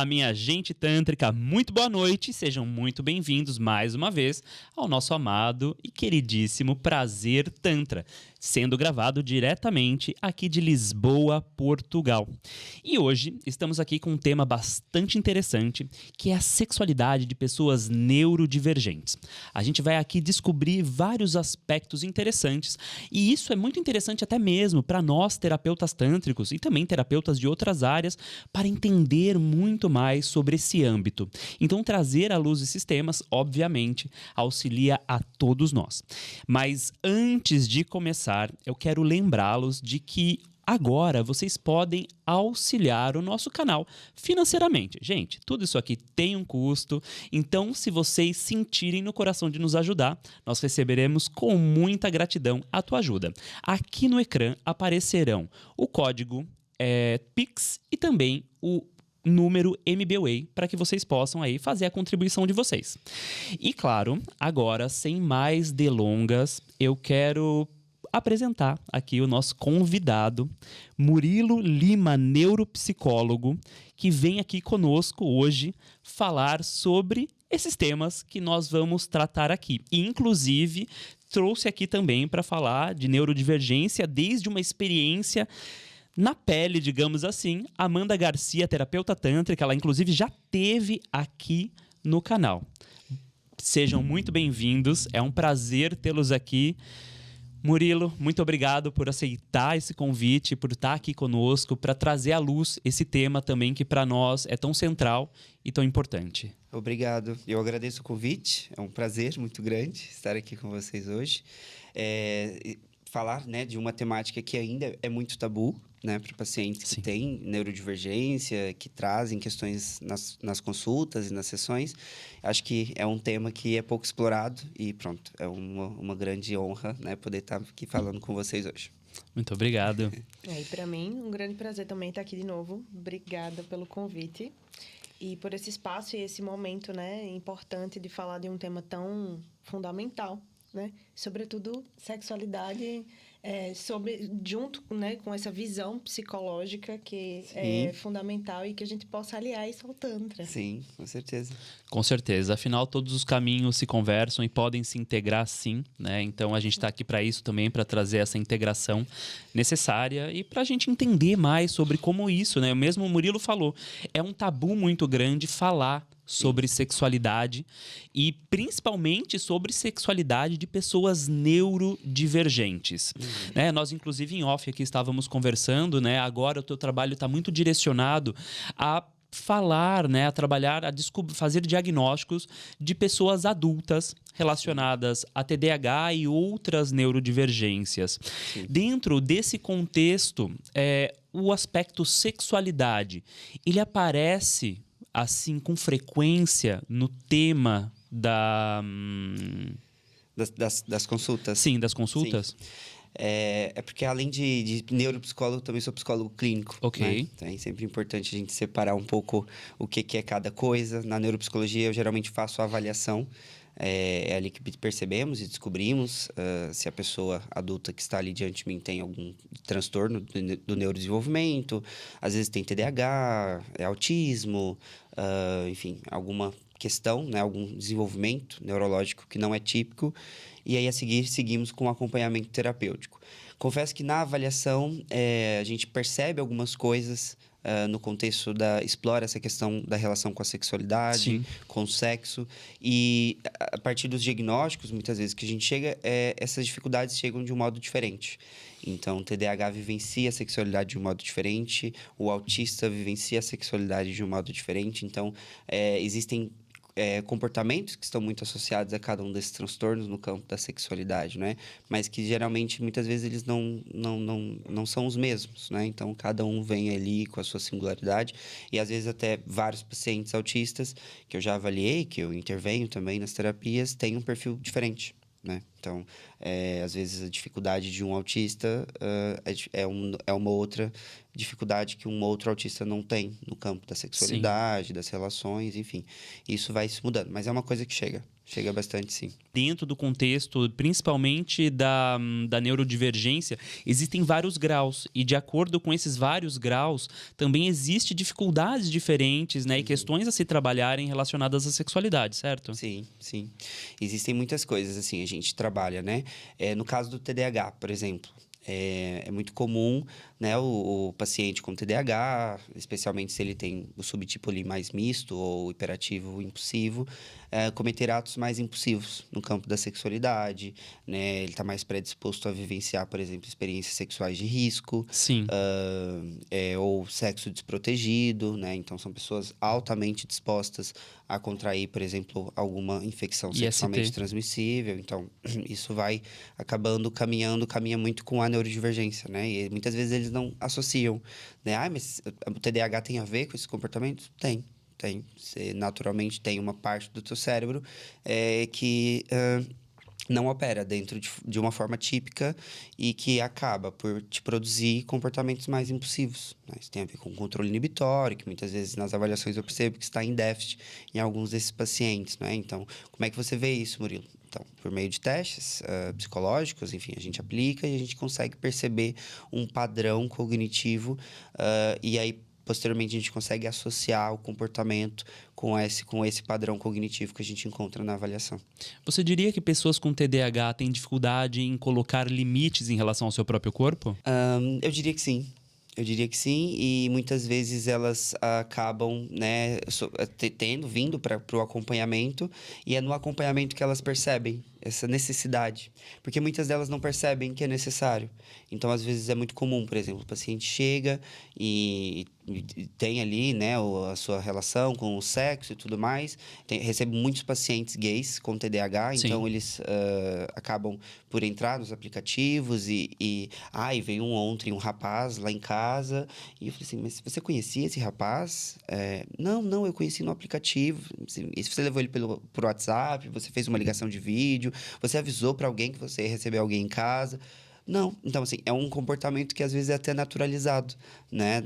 Olá, minha gente tântrica, muito boa noite, sejam muito bem-vindos mais uma vez ao nosso amado e queridíssimo Prazer Tantra, sendo gravado diretamente aqui de Lisboa, Portugal. E hoje estamos aqui com um tema bastante interessante, que é a sexualidade de pessoas neurodivergentes. A gente vai aqui descobrir vários aspectos interessantes, e isso é muito interessante até mesmo para nós, terapeutas tântricos e também terapeutas de outras áreas, para entender muito mais sobre esse âmbito. Então, trazer à luz esses temas, obviamente, auxilia a todos nós. Mas antes de começar, eu quero lembrá-los de que agora vocês podem auxiliar o nosso canal financeiramente. Gente, tudo isso aqui tem um custo, então se vocês sentirem no coração de nos ajudar, nós receberemos com muita gratidão a tua ajuda. Aqui no ecrã aparecerão o código Pix e também o número MBWay para que vocês possam aí fazer a contribuição de vocês. E claro, agora, sem mais delongas, eu quero apresentar aqui o nosso convidado, Murilo Lima, neuropsicólogo, que vem aqui conosco hoje falar sobre esses temas que nós vamos tratar aqui. E, inclusive, trouxe aqui também para falar de neurodivergência desde uma experiência na pele, digamos assim. Amanda Garcia, terapeuta tântrica, ela inclusive já teve aqui no canal. Sejam muito bem-vindos, é um prazer tê-los aqui. Murilo, muito obrigado por aceitar esse convite, por estar aqui conosco, para trazer à luz esse tema também que para nós é tão central e tão importante. Obrigado, eu agradeço o convite, é um prazer muito grande estar aqui com vocês hoje. Falar, né, de uma temática que ainda é muito tabu, né, para pacientes que têm neurodivergência, que trazem questões nas consultas e nas sessões. Acho que é um tema que é pouco explorado e pronto, é uma grande honra, né, poder estar aqui falando com vocês hoje. Muito obrigado. E para mim, um grande prazer também estar aqui de novo. Obrigada pelo convite e por esse espaço e esse momento, né, importante de falar de um tema tão fundamental, né? Sobretudo sexualidade, junto, né, com essa visão psicológica que é fundamental e que a gente possa aliar isso ao Tantra. Sim, com certeza. Com certeza. Afinal, todos os caminhos se conversam e podem se integrar, sim, né? Então, a gente está aqui para isso também, para trazer essa integração necessária e para a gente entender mais sobre como isso, né? Mesmo o Murilo falou, é um tabu muito grande falar sobre sexualidade e principalmente sobre sexualidade de pessoas neurodivergentes. Né? Nós, inclusive, em off aqui estávamos conversando, né? Agora o teu trabalho está muito direcionado a falar, né, a trabalhar, fazer diagnósticos de pessoas adultas relacionadas a TDAH e outras neurodivergências. Sim. Dentro desse contexto, o aspecto sexualidade, ele aparece assim com frequência no tema das consultas. Sim, das consultas. Sim. Porque além de neuropsicólogo, também sou psicólogo clínico. Ok. Né? Então é sempre importante a gente separar um pouco o que é cada coisa. Na neuropsicologia, eu geralmente faço a avaliação. É ali que percebemos e descobrimos se a pessoa adulta que está ali diante de mim tem algum transtorno do neurodesenvolvimento. Às vezes tem TDAH, autismo, enfim, alguma questão, né, algum desenvolvimento neurológico que não é típico. E aí, a seguir, seguimos com o acompanhamento terapêutico. Confesso que na avaliação a gente percebe algumas coisas no contexto explora essa questão da relação com a sexualidade, sim, com o sexo. E a partir dos diagnósticos, muitas vezes, que a gente chega, essas dificuldades chegam de um modo diferente. Então, o TDAH vivencia a sexualidade de um modo diferente, o autista vivencia a sexualidade de um modo diferente. Então, existem comportamentos que estão muito associados a cada um desses transtornos no campo da sexualidade, né? Mas que geralmente, muitas vezes, eles não são os mesmos, né? Então, cada um vem ali com a sua singularidade e, às vezes, até vários pacientes autistas que eu já avaliei, que eu intervenho também nas terapias, têm um perfil diferente, né? Então, às vezes, a dificuldade de um autista é uma outra dificuldade que um outro autista não tem no campo da sexualidade, das relações, enfim. Isso vai se mudando, mas é uma coisa que chega bastante, sim. Dentro do contexto, principalmente da neurodivergência, existem vários graus. E de acordo com esses vários graus, também existe dificuldades diferentes, né? E questões a se trabalharem relacionadas à sexualidade, certo? Sim, sim. Existem muitas coisas, assim, a gente trabalha, né? No caso do TDAH, por exemplo, é muito comum, né, o paciente com TDAH, especialmente se ele tem o subtipo ali mais misto ou hiperativo impulsivo, cometer atos mais impulsivos no campo da sexualidade, né? Ele está mais predisposto a vivenciar, por exemplo, experiências sexuais de risco. Sim. Ou sexo desprotegido, né? Então, são pessoas altamente dispostas a contrair, por exemplo, alguma infecção sexualmente transmissível. Então, isso vai caminha muito com a neurodivergência, né? E muitas vezes eles não associam, né? Mas o TDAH tem a ver com esse comportamento? Tem. Você naturalmente tem uma parte do teu cérebro que não opera dentro de uma forma típica e que acaba por te produzir comportamentos mais impulsivos, né? Isso tem a ver com controle inibitório, que muitas vezes nas avaliações eu percebo que está em déficit em alguns desses pacientes, né? Então, como é que você vê isso, Murilo? Então, por meio de testes psicológicos, enfim, a gente aplica e a gente consegue perceber um padrão cognitivo e aí, posteriormente, a gente consegue associar o comportamento com esse padrão cognitivo que a gente encontra na avaliação. Você diria que pessoas com TDAH têm dificuldade em colocar limites em relação ao seu próprio corpo? Eu diria que sim. E muitas vezes elas acabam, né, vindo para o acompanhamento, e é no acompanhamento que elas percebem essa necessidade, porque muitas delas não percebem que é necessário. Então, às vezes, é muito comum, por exemplo, o paciente chega e tem ali, né, a sua relação com o sexo e tudo mais. Recebo muitos pacientes gays com TDAH, Sim. Então eles acabam por entrar nos aplicativos e veio ontem um rapaz lá em casa, e eu falei assim, mas você conhecia esse rapaz? Não, eu conheci no aplicativo. E você levou ele por WhatsApp, você fez uma ligação de vídeo, você avisou para alguém que você ia receber alguém em casa? Não. Então, assim, é um comportamento que às vezes é até naturalizado, né?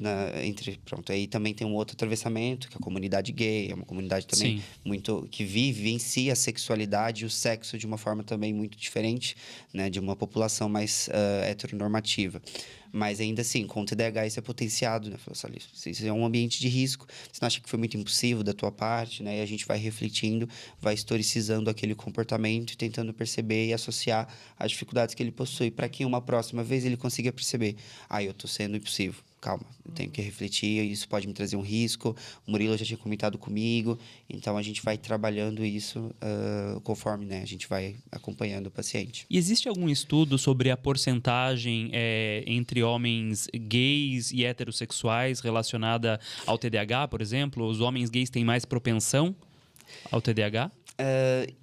Pronto, aí também tem um outro atravessamento, que é a comunidade gay, é uma comunidade também muito que vive em si a sexualidade e o sexo de uma forma também muito diferente, né? De uma população mais heteronormativa. Mas ainda assim, com o TDAH isso é potenciado, né? Falou assim, isso é um ambiente de risco, você não acha que foi muito impulsivo da tua parte, né? E a gente vai refletindo, vai historicizando aquele comportamento e tentando perceber e associar as dificuldades que ele possui, para que uma próxima vez ele consiga perceber, eu tô sendo impulsivo. Calma, eu tenho que refletir, isso pode me trazer um risco. O Murilo já tinha comentado comigo, então a gente vai trabalhando isso conforme, né, a gente vai acompanhando o paciente. E existe algum estudo sobre a porcentagem entre homens gays e heterossexuais relacionada ao TDAH, por exemplo? Os homens gays têm mais propensão ao TDAH?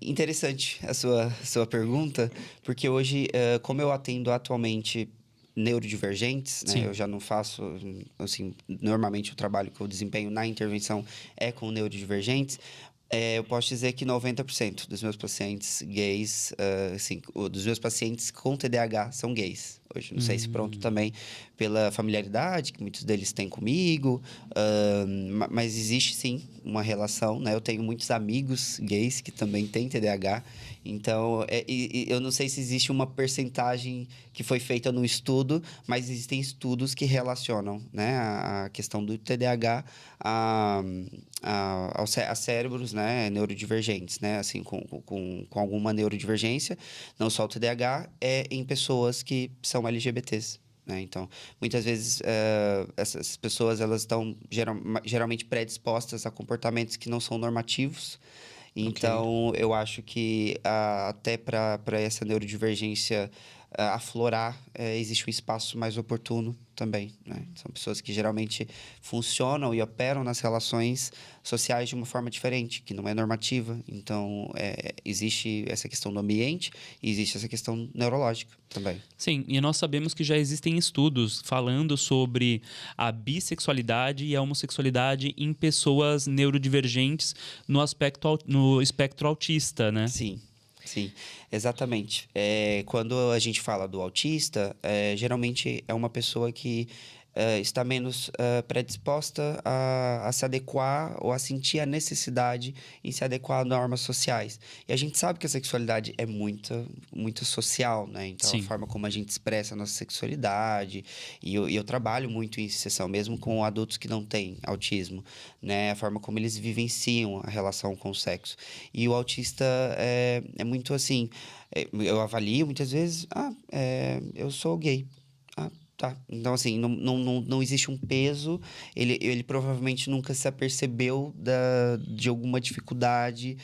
Interessante a sua pergunta, porque hoje, como eu atendo atualmente neurodivergentes, né? Eu já não faço, assim, normalmente o trabalho que eu desempenho na intervenção é com neurodivergentes. Eu posso dizer que 90% dos meus pacientes gays, dos meus pacientes com TDAH são gays. Hoje, não sei se pronto também pela familiaridade que muitos deles têm comigo, mas existe sim uma relação, né? Eu tenho muitos amigos gays que também têm TDAH, então eu não sei se existe uma percentagem que foi feita no estudo, mas existem estudos que relacionam, né, a questão do TDAH a cérebros, né, neurodivergentes, né, assim, com alguma neurodivergência, não só o TDAH, em pessoas que são LGBTs. Né? Então, muitas vezes, essas pessoas elas estão geralmente predispostas a comportamentos que não são normativos. Então, eu acho que até para essa neurodivergência aflorar, existe um espaço mais oportuno também, né? São pessoas que geralmente funcionam e operam nas relações sociais de uma forma diferente, que não é normativa. Então, existe essa questão do ambiente e existe essa questão neurológica também. Sim, e nós sabemos que já existem estudos falando sobre a bissexualidade e a homossexualidade em pessoas neurodivergentes no espectro autista, né? Sim. Sim, exatamente. Quando a gente fala do autista, geralmente é uma pessoa que está menos predisposta a se adequar ou a sentir a necessidade em se adequar a normas sociais. E a gente sabe que a sexualidade é muito social, né? Então, Sim. a forma como a gente expressa a nossa sexualidade, e eu trabalho muito em sessão, mesmo com adultos que não têm autismo, né? A forma como eles vivenciam a relação com o sexo. E o autista é muito assim, eu avalio muitas vezes, eu sou gay. Ah, tá. Então, assim, não existe um peso. Ele provavelmente nunca se apercebeu de alguma dificuldade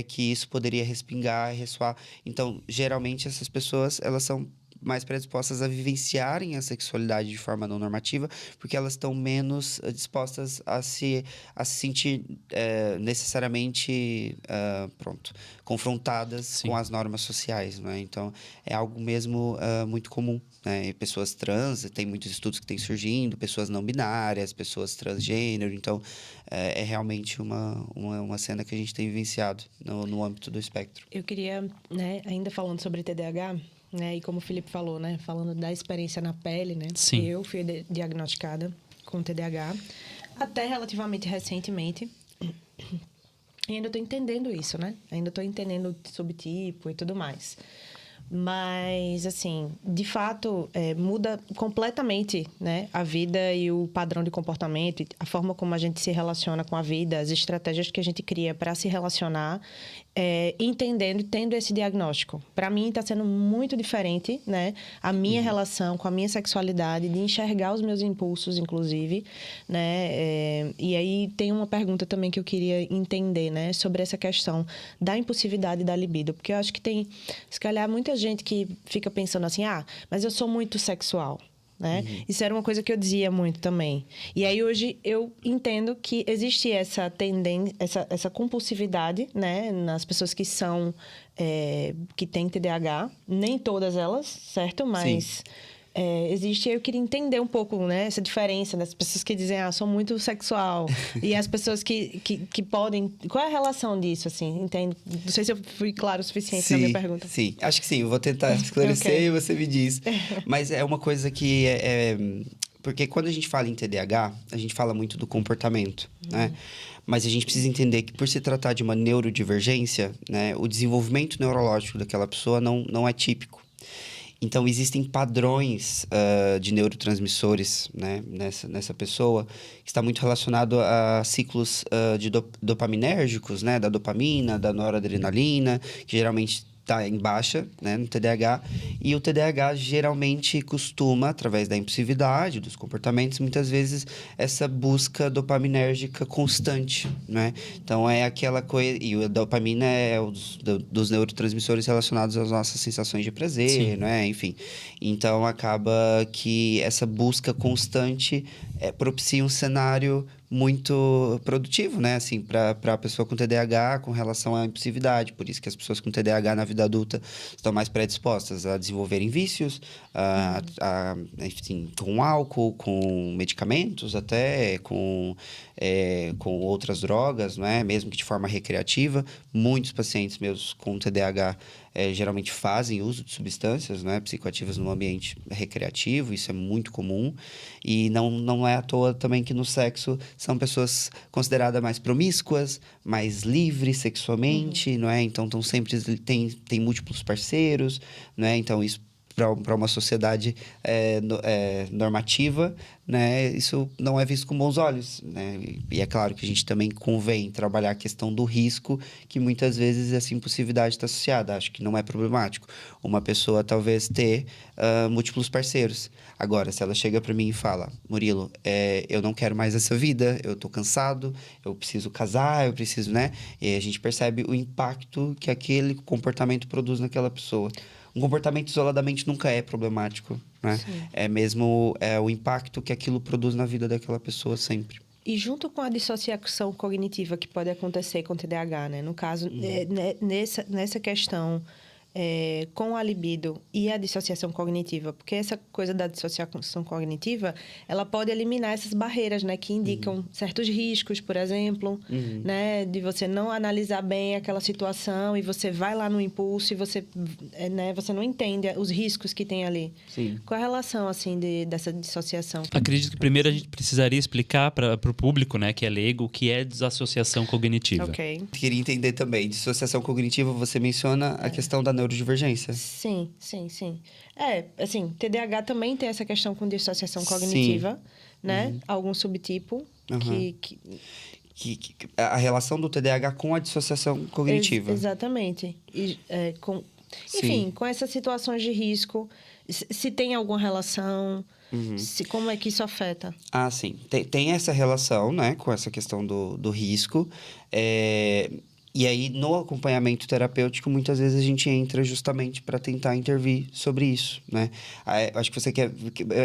que isso poderia respingar, ressoar. Então, geralmente, essas pessoas, elas são mais predispostas a vivenciarem a sexualidade de forma não normativa, porque elas estão menos dispostas a se sentir necessariamente, confrontadas Sim. com as normas sociais, né? Então, é algo mesmo muito comum, né? E pessoas trans, tem muitos estudos que têm surgindo, pessoas não binárias, pessoas transgênero. Então, é realmente uma cena que a gente tem vivenciado no âmbito do espectro. Eu queria, né, ainda falando sobre TDAH, né, e como o Felipe falou, né, falando da experiência na pele, né? Sim. Eu fui diagnosticada com TDAH até relativamente recentemente. E ainda estou entendendo isso, né? Ainda estou entendendo o subtipo e tudo mais. Mas, assim, de fato, muda completamente, né, a vida e o padrão de comportamento, a forma como a gente se relaciona com a vida, as estratégias que a gente cria para se relacionar, entendendo e tendo esse diagnóstico. Para mim, está sendo muito diferente, né, a minha relação com a minha sexualidade, de enxergar os meus impulsos, inclusive, né. E aí tem uma pergunta também que eu queria entender, né, sobre essa questão da impulsividade e da libido, porque eu acho que tem, se calhar, muita gente que fica pensando assim, mas eu sou muito sexual, né? Isso era uma coisa que eu dizia muito também. E aí hoje eu entendo que existe essa tendência, essa compulsividade, né, nas pessoas que são que têm TDAH, nem todas elas, certo? Mas existe. Eu queria entender um pouco, né, essa diferença das pessoas que dizem, sou muito sexual, e as pessoas que podem. Qual é a relação disso, assim? Entende? Não sei se eu fui claro o suficiente na minha pergunta. Sim, acho que sim. Eu vou tentar esclarecer Ok. e você me diz. Mas é uma coisa que porque quando a gente fala em TDAH, a gente fala muito do comportamento, né? Mas a gente precisa entender que, por se tratar de uma neurodivergência, né, o desenvolvimento neurológico daquela pessoa não é típico. Então, existem padrões de neurotransmissores, né, nessa pessoa, que está muito relacionado a ciclos de dopaminérgicos, né, da dopamina, da noradrenalina, que geralmente está em baixa, né, no TDAH. E o TDAH geralmente costuma, através da impulsividade, dos comportamentos, muitas vezes, essa busca dopaminérgica constante, né? Então, é aquela coisa... E a dopamina é dos neurotransmissores relacionados às nossas sensações de prazer, Sim. né? Enfim. Então, acaba que essa busca constante propicia um cenário muito produtivo, né? Assim, para a pessoa com TDAH com relação à impulsividade. Por isso que as pessoas com TDAH na vida adulta estão mais predispostas a desenvolverem vícios, enfim, com álcool, com medicamentos, até com outras drogas, não é? Mesmo que de forma recreativa. Muitos pacientes meus com TDAH geralmente fazem uso de substâncias, né, psicoativas no ambiente recreativo, isso é muito comum. E não é à toa também que no sexo são pessoas consideradas mais promíscuas, mais livres sexualmente, não é? Então, sempre tem múltiplos parceiros, não é? Então, isso para uma sociedade normativa, né, isso não é visto com bons olhos, né? E é claro que a gente também convém trabalhar a questão do risco, que muitas vezes essa impulsividade está associada. Acho que não é problemático uma pessoa talvez ter múltiplos parceiros. Agora, se ela chega para mim e fala, Murilo, eu não quero mais essa vida, eu estou cansado, eu preciso casar, eu preciso, né? E aí a gente percebe o impacto que aquele comportamento produz naquela pessoa. Um comportamento isoladamente nunca é problemático, né? Sim. É mesmo o impacto que aquilo produz na vida daquela pessoa sempre. E junto com a dissociação cognitiva que pode acontecer com o TDAH, né? No caso, nessa questão com a libido e a dissociação cognitiva, porque essa coisa da dissociação cognitiva, ela pode eliminar essas barreiras, né, que indicam certos riscos, por exemplo, né, de você não analisar bem aquela situação e você vai lá no impulso e você, né, você não entende os riscos que tem ali. Sim. Qual a relação, assim, dessa dissociação? Acredito que primeiro a gente precisaria explicar para o público, né, que é leigo, o que é desassociação cognitiva. Ok. Queria entender também, dissociação cognitiva, você menciona a questão da neurodivergência. Sim. Assim, TDAH também tem essa questão com dissociação cognitiva, né? Algum subtipo Que a relação do TDAH com a dissociação cognitiva. Exatamente. Enfim, com essas situações de risco, se tem alguma relação, como é que isso afeta? Ah, sim. Tem essa relação, né, com essa questão do risco. E aí, no acompanhamento terapêutico, muitas vezes a gente entra justamente para tentar intervir sobre isso, né? Acho que você quer,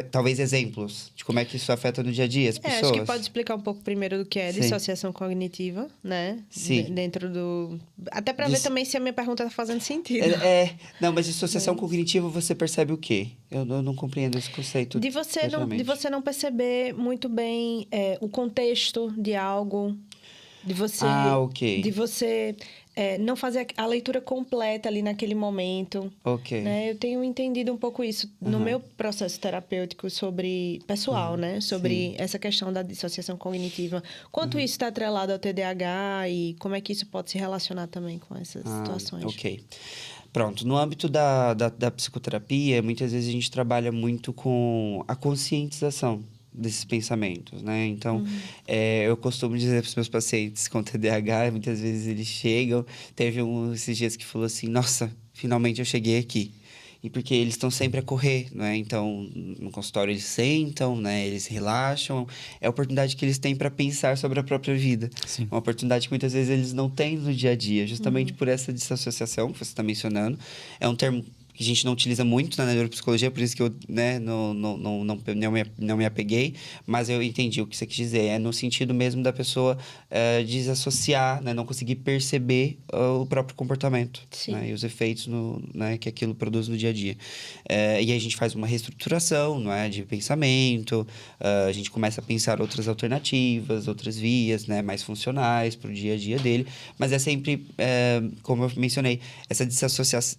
talvez, exemplos de como é que isso afeta no dia a dia as pessoas. Acho que pode explicar um pouco primeiro do que é dissociação cognitiva, né? Sim. Dentro do... Até para ver também se a minha pergunta está fazendo sentido. Não, mas dissociação cognitiva, você percebe o quê? Eu não compreendo esse conceito. De você não perceber muito bem o contexto de algo... De você não fazer a leitura completa ali naquele momento. Ok. Né? Eu tenho entendido um pouco isso no meu processo terapêutico pessoal, né? Sobre essa questão da dissociação cognitiva. Quanto isso está atrelado ao TDAH e como é que isso pode se relacionar também com essas situações. Ok. Pronto, no âmbito da psicoterapia, muitas vezes a gente trabalha muito com a conscientização desses pensamentos, né? Então, eu costumo dizer para os meus pacientes com TDAH, muitas vezes eles chegam, teve esses dias que falou assim, nossa, finalmente eu cheguei aqui. E porque eles estão sempre a correr, né? Então, no consultório eles sentam, né? Eles relaxam. É a oportunidade que eles têm para pensar sobre a própria vida. Sim. É uma oportunidade que muitas vezes eles não têm no dia a dia, justamente por essa desassociação que você está mencionando. É um termo que a gente não utiliza muito na neuropsicologia, por isso que eu, né, não me apeguei, mas eu entendi o que você quis dizer. É no sentido mesmo da pessoa desassociar, né, não conseguir perceber o próprio comportamento, né, e os efeitos né, que aquilo produz no dia a dia. E aí a gente faz uma reestruturação, não é, de pensamento, a gente começa a pensar outras alternativas, outras vias, né, mais funcionais para o dia a dia dele, mas é sempre, como eu mencionei, essa dissociação.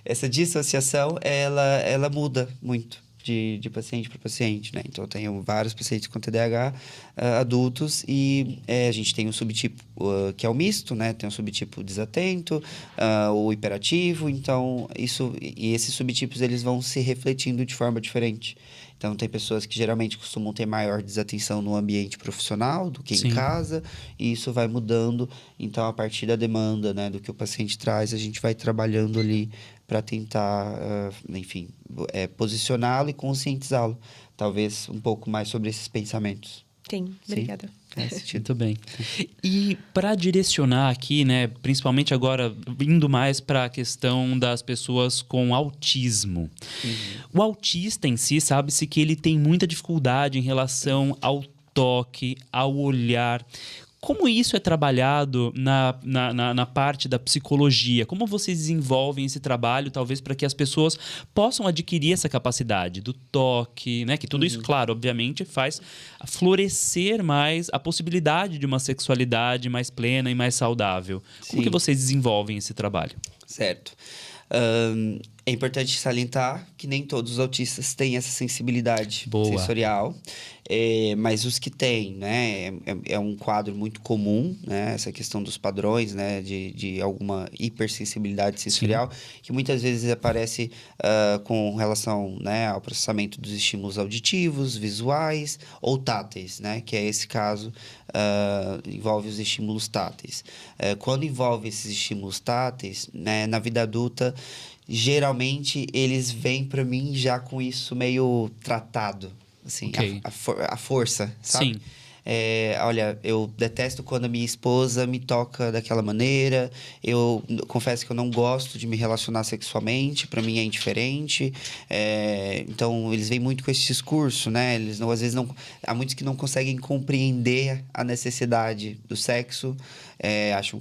Essa dissociação, ela muda muito de paciente para paciente, né? Então, eu tenho vários pacientes com TDAH adultos e a gente tem um subtipo que é o misto, né? Tem um subtipo desatento, o hiperativo. Então, esses subtipos, eles vão se refletindo de forma diferente. Então, tem pessoas que geralmente costumam ter maior desatenção no ambiente profissional do que em casa, e isso vai mudando. Então, a partir da demanda, né, do que o paciente traz, a gente vai trabalhando ali para tentar, enfim, posicioná-lo e conscientizá-lo, talvez um pouco mais sobre esses pensamentos. Sim, obrigada. Muito bem. E para direcionar aqui, né, principalmente agora indo mais para a questão das pessoas com autismo. O autista em si, sabe-se que ele tem muita dificuldade em relação ao toque, ao olhar. Como isso é trabalhado na parte da psicologia? Como vocês desenvolvem esse trabalho, talvez, para que as pessoas possam adquirir essa capacidade do toque, né? Que tudo isso, claro, obviamente, faz florescer mais a possibilidade de uma sexualidade mais plena e mais saudável. Como que vocês desenvolvem esse trabalho? Certo. É importante salientar que nem todos os autistas têm essa sensibilidade sensorial, mas os que têm, né, é um quadro muito comum, né, essa questão dos padrões, né, de alguma hipersensibilidade sensorial, que muitas vezes aparece com relação, né, ao processamento dos estímulos auditivos, visuais ou táteis, né, que é esse caso, envolve os estímulos táteis. Quando envolve esses estímulos táteis, né, na vida adulta, geralmente eles vêm para mim já com isso meio tratado, assim, a força, sabe? Sim. Olha, eu detesto quando a minha esposa me toca daquela maneira, eu confesso que eu não gosto de me relacionar sexualmente, para mim é indiferente, então eles vêm muito com esse discurso, né? Eles não, às vezes não, há muitos que não conseguem compreender a necessidade do sexo, acham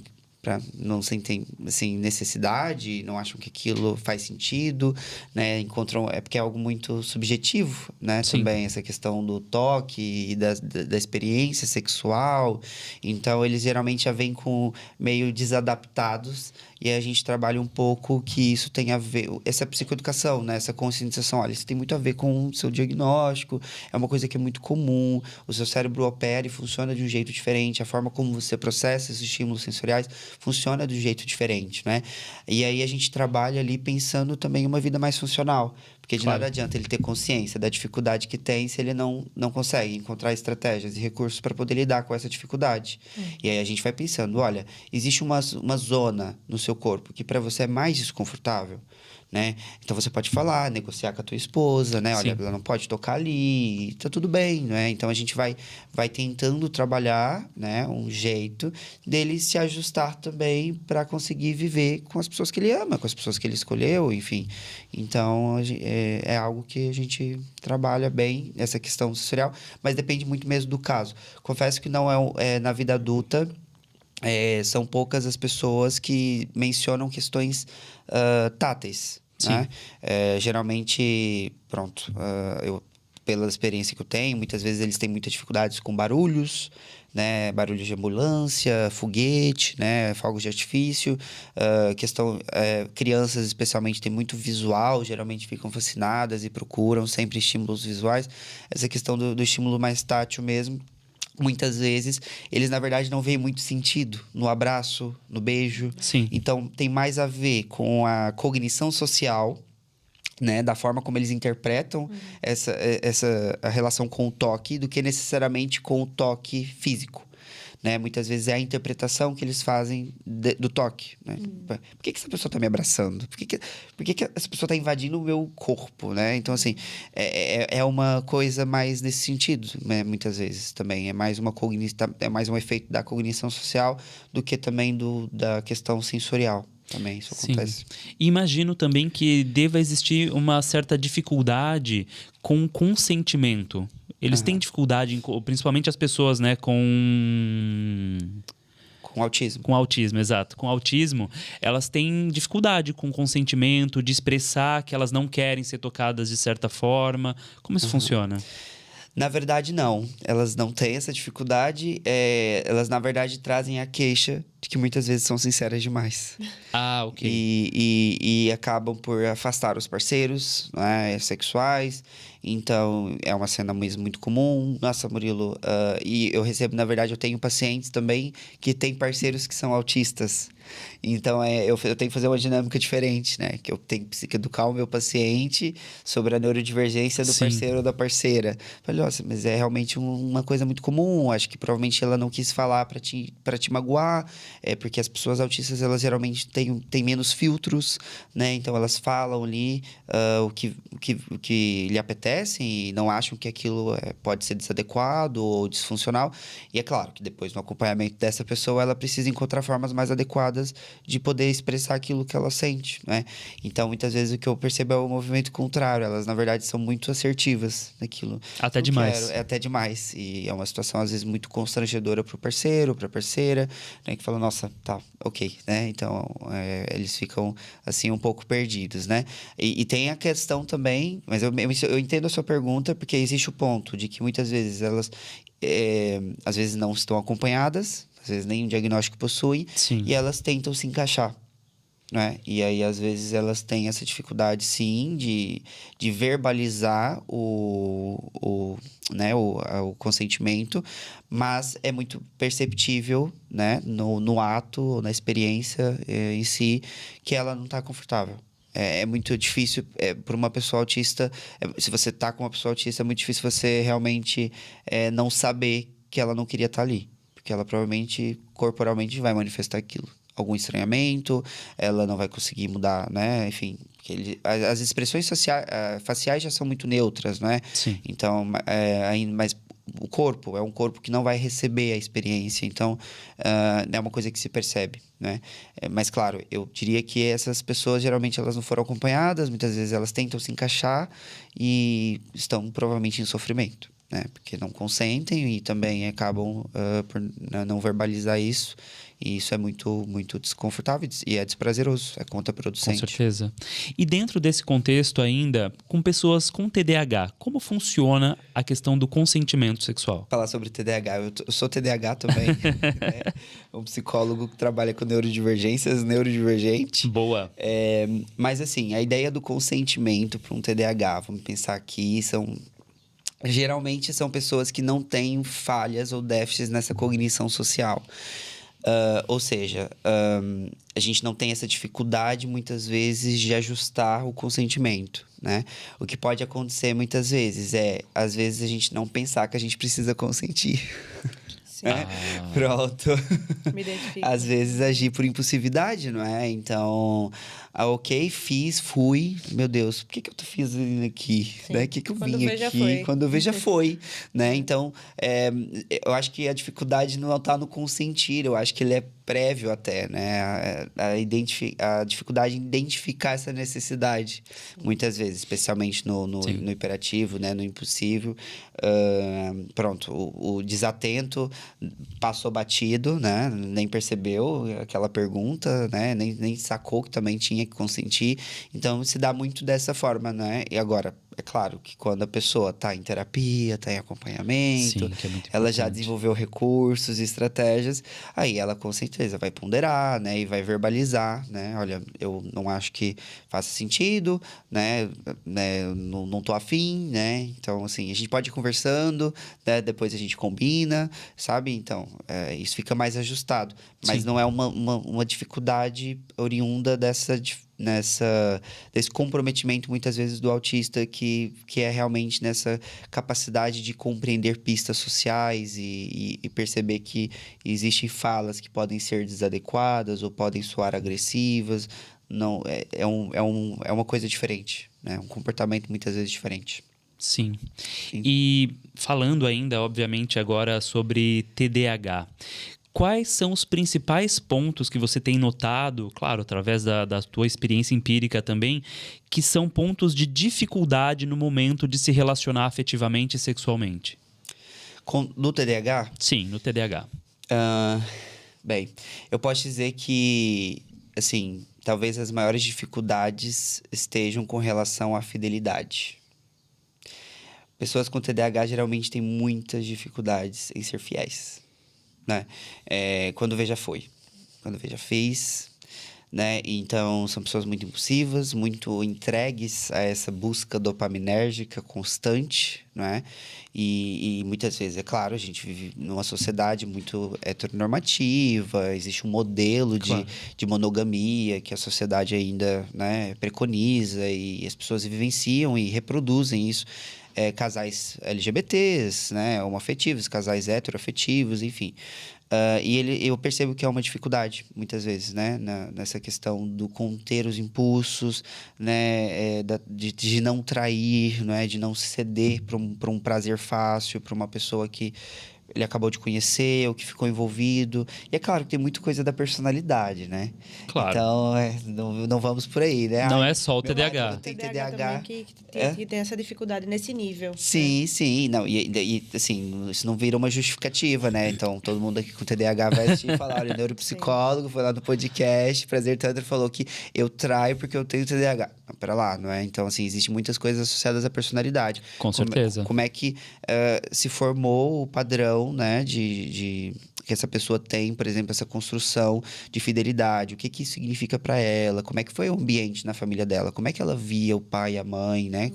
não sentem assim, necessidade, não acham que aquilo faz sentido, né? Encontram, é porque é algo muito subjetivo, né? Sim. Também essa questão do toque e da experiência sexual. Então, eles geralmente já vêm com meio desadaptados e a gente trabalha um pouco que isso tem a ver, essa psicoeducação, né? Essa conscientização, olha, isso tem muito a ver com o seu diagnóstico, é uma coisa que é muito comum, o seu cérebro opera e funciona de um jeito diferente, a forma como você processa esses estímulos sensoriais funciona de um jeito diferente, né? E aí a gente trabalha ali pensando também em uma vida mais funcional, porque de nada adianta ele ter consciência da dificuldade que tem se ele não consegue encontrar estratégias e recursos para poder lidar com essa dificuldade. E aí a gente vai pensando, olha, existe uma zona no seu corpo que para você é mais desconfortável, né? Então você pode falar, negociar com a tua esposa, né? Olha, Sim. ela não pode tocar ali, tá tudo bem, né? Então a gente vai tentando trabalhar, né, um jeito dele se ajustar também para conseguir viver com as pessoas que ele ama, com as pessoas que ele escolheu, enfim. Então é algo que a gente trabalha bem essa questão sensorial, mas depende muito mesmo do caso. Confesso que não é na vida adulta. São poucas as pessoas que mencionam questões táteis, né? Geralmente, pronto, pela experiência que eu tenho, muitas vezes eles têm muitas dificuldades com barulhos, né? Barulhos de ambulância, foguete, né? Fogos de artifício. Crianças, especialmente, têm muito visual, geralmente ficam fascinadas e procuram sempre estímulos visuais. Essa questão do estímulo mais tátil mesmo. Muitas vezes, eles, na verdade, não veem muito sentido no abraço, no beijo. Sim. Então, tem mais a ver com a cognição social, né? Da forma como eles interpretam a relação com o toque, do que necessariamente com o toque físico. Né? Muitas vezes é a interpretação que eles fazem do toque. Né? Por que essa pessoa está me abraçando? Por que essa pessoa está invadindo o meu corpo? Né? Então, assim, é uma coisa mais nesse sentido, né? Muitas vezes também. É mais um efeito da cognição social do que também da questão sensorial. Também isso acontece. Sim. E imagino também que deva existir uma certa dificuldade com consentimento. Eles têm dificuldade, principalmente as pessoas, né, com autismo. Com autismo, exato. Com autismo, elas têm dificuldade com consentimento, de expressar que elas não querem ser tocadas de certa forma. Como isso funciona? Na verdade, não. Elas não têm essa dificuldade. Elas, na verdade, trazem a queixa de que muitas vezes são sinceras demais. Ah, ok. E acabam por afastar os parceiros, né, sexuais. Então, é uma cena mesmo muito comum. Nossa, Murilo, e eu recebo, na verdade, eu tenho pacientes também que têm parceiros que são autistas. Então, eu tenho que fazer uma dinâmica diferente, né? Que eu tenho que educar o meu paciente sobre a neurodivergência do parceiro ou da parceira. Falei, nossa, mas é realmente uma coisa muito comum. Acho que provavelmente ela não quis falar para te magoar. Porque as pessoas autistas, elas geralmente têm menos filtros, né? Então, elas falam ali o que lhe apetece e não acham que aquilo pode ser desadequado ou disfuncional. E é claro que depois, no acompanhamento dessa pessoa, ela precisa encontrar formas mais adequadas de poder expressar aquilo que ela sente, né? Então, muitas vezes, o que eu percebo é o movimento contrário. Elas, na verdade, são muito assertivas naquilo. Até demais. É até demais. E é uma situação, às vezes, muito constrangedora pro parceiro, pra parceira, né? Que fala, nossa, tá, ok, né? Então, eles ficam, assim, um pouco perdidos, né? E tem a questão também, mas eu entendo a sua pergunta, porque existe o ponto de que, muitas vezes, elas, às vezes, não estão acompanhadas, às vezes nem um diagnóstico possuem, Sim. e elas tentam se encaixar, né? E aí, às vezes, elas têm essa dificuldade, sim, de verbalizar o consentimento, mas é muito perceptível, né, no ato, na experiência em si, que ela não está confortável. É muito difícil para uma pessoa autista, se você está com uma pessoa autista, é muito difícil você realmente não saber que ela não queria estar ali. Porque ela provavelmente, corporalmente, vai manifestar aquilo. Algum estranhamento, ela não vai conseguir mudar, né? Enfim, porque as expressões faciais já são muito neutras, né? Sim. Então, mas o corpo é um corpo que não vai receber a experiência. Então, é uma coisa que se percebe, né? Mas, claro, eu diria que essas pessoas, geralmente, elas não foram acompanhadas. Muitas vezes, elas tentam se encaixar e estão, provavelmente, em sofrimento. né? Porque não consentem e também acabam por não verbalizar isso. E isso é muito, muito desconfortável e é desprazeroso, é contraproducente. Com certeza. E dentro desse contexto ainda, com pessoas com TDAH, como funciona a questão do consentimento sexual? Falar sobre TDAH, eu sou TDAH também, né? Um psicólogo que trabalha com neurodivergências, neurodivergente. Boa. Mas assim, a ideia do consentimento para um TDAH, vamos pensar aqui, geralmente são pessoas que não têm falhas ou déficits nessa cognição social. Ou seja, a gente não tem essa dificuldade, muitas vezes, de ajustar o consentimento, né? O que pode acontecer, muitas vezes, às vezes, a gente não pensar que a gente precisa consentir. Sim. Pronto. Me identifico. Às vezes, agir por impulsividade, não é? Então, ok, fiz, fui. Meu Deus, por que eu tô fazendo aqui? Né? O que eu Quando vim vê, já aqui? foi. Quando eu vejo, já foi. Né? Então, eu acho que a dificuldade não está no consentir. Eu acho que ele é prévio até, né? A dificuldade em identificar essa necessidade. Muitas vezes, especialmente no hiperativo, né? No impulsivo. Pronto, o desatento passou batido, né? Nem percebeu aquela pergunta, né? Nem sacou que também tinha que consentir. Então, se dá muito dessa forma, né? E agora, é claro que quando a pessoa está em terapia, está em acompanhamento, Sim, que é muito ela já importante. desenvolveu recursos e estratégias, aí ela com certeza vai ponderar, né? E vai verbalizar, né? Olha, eu não acho que faça sentido, né? Não tô afim, né? Então, assim, a gente pode ir conversando, né? Depois a gente combina, sabe? Então, isso fica mais ajustado. Mas Sim. não é uma dificuldade oriunda desse comprometimento, muitas vezes, do autista, que é realmente nessa capacidade de compreender pistas sociais e perceber que existem falas que podem ser desadequadas ou podem soar agressivas. Não, é uma coisa diferente, né? Um comportamento muitas vezes diferente. Sim. Sim. E falando ainda, obviamente, agora sobre TDAH. Quais são os principais pontos que você tem notado, claro, através da tua experiência empírica também, que são pontos de dificuldade no momento de se relacionar afetivamente e sexualmente? No TDAH? Sim, no TDAH. Bem, eu posso dizer que, assim, talvez as maiores dificuldades estejam com relação à fidelidade. Pessoas com TDAH geralmente têm muitas dificuldades em ser fiéis, né? Quando vê, já foi. Quando vê, já fez, né? Então, são pessoas muito impulsivas, muito entregues a essa busca dopaminérgica constante, né? E muitas vezes, é claro, a gente vive numa sociedade muito heteronormativa, existe um modelo Claro. de monogamia que a sociedade ainda, né, preconiza e as pessoas vivenciam e reproduzem isso. Casais LGBTs, né, homoafetivos, casais heteroafetivos, enfim. Eu percebo que é uma dificuldade, muitas vezes, né? Nessa questão do conter os impulsos, né? De não trair, né? De não ceder para um prazer fácil, para uma pessoa que ele acabou de conhecer ou que ficou envolvido. E é claro que tem muita coisa da personalidade, né? Claro. Então, não vamos por aí, né? Não Ai, é só o meu TDAH. marido tem TDAH TDAH. também É? que tem essa dificuldade nesse nível. Sim, sim. Não, assim, isso não vira uma justificativa, né? Então, todo mundo aqui com TDAH vai assistir e falar, olha, o neuropsicólogo foi lá no podcast, Prazer Tantra, falou que eu traio porque eu tenho TDAH. Não, pera lá, não é? Então, assim, existem muitas coisas associadas à personalidade. Com certeza. Como é que se formou o padrão, né, que essa pessoa tem, por exemplo, essa construção de fidelidade, o que isso significa para ela, como é que foi o ambiente na família dela, como é que ela via o pai e a mãe, né?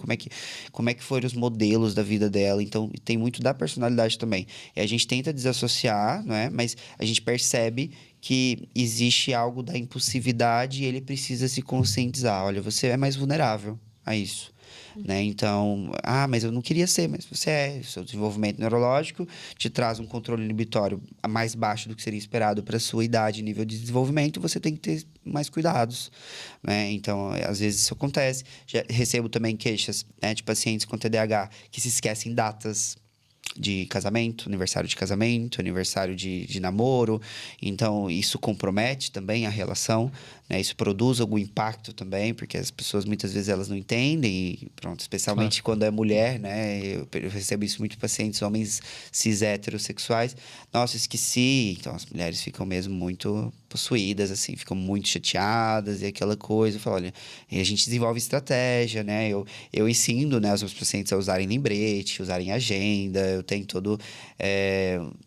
Como é que foram os modelos da vida dela. Então, tem muito da personalidade também. E a gente tenta desassociar, não é? Mas a gente percebe que existe algo da impulsividade e ele precisa se conscientizar. Olha, você é mais vulnerável a isso. Né? Então, mas eu não queria ser, mas você é. Seu desenvolvimento neurológico te traz um controle inibitório mais baixo do que seria esperado para a sua idade e nível de desenvolvimento, você tem que ter mais cuidados. Né? Então, às vezes isso acontece. Já recebo também queixas, né, de pacientes com TDAH que se esquecem datas. de casamento, aniversário de namoro. Então, isso compromete também a relação, né? Isso produz algum impacto também, porque as pessoas muitas vezes elas não entendem, e pronto, especialmente quando é mulher, né? Eu recebo isso muito de pacientes, homens cis heterossexuais. Nossa, esqueci. Então, as mulheres ficam mesmo muito possuídas, assim, ficam muito chateadas e aquela coisa. Eu falo, olha, e a gente desenvolve estratégia, né? Eu ensino, né, os meus pacientes a usarem lembrete, usarem agenda. Eu tenho todo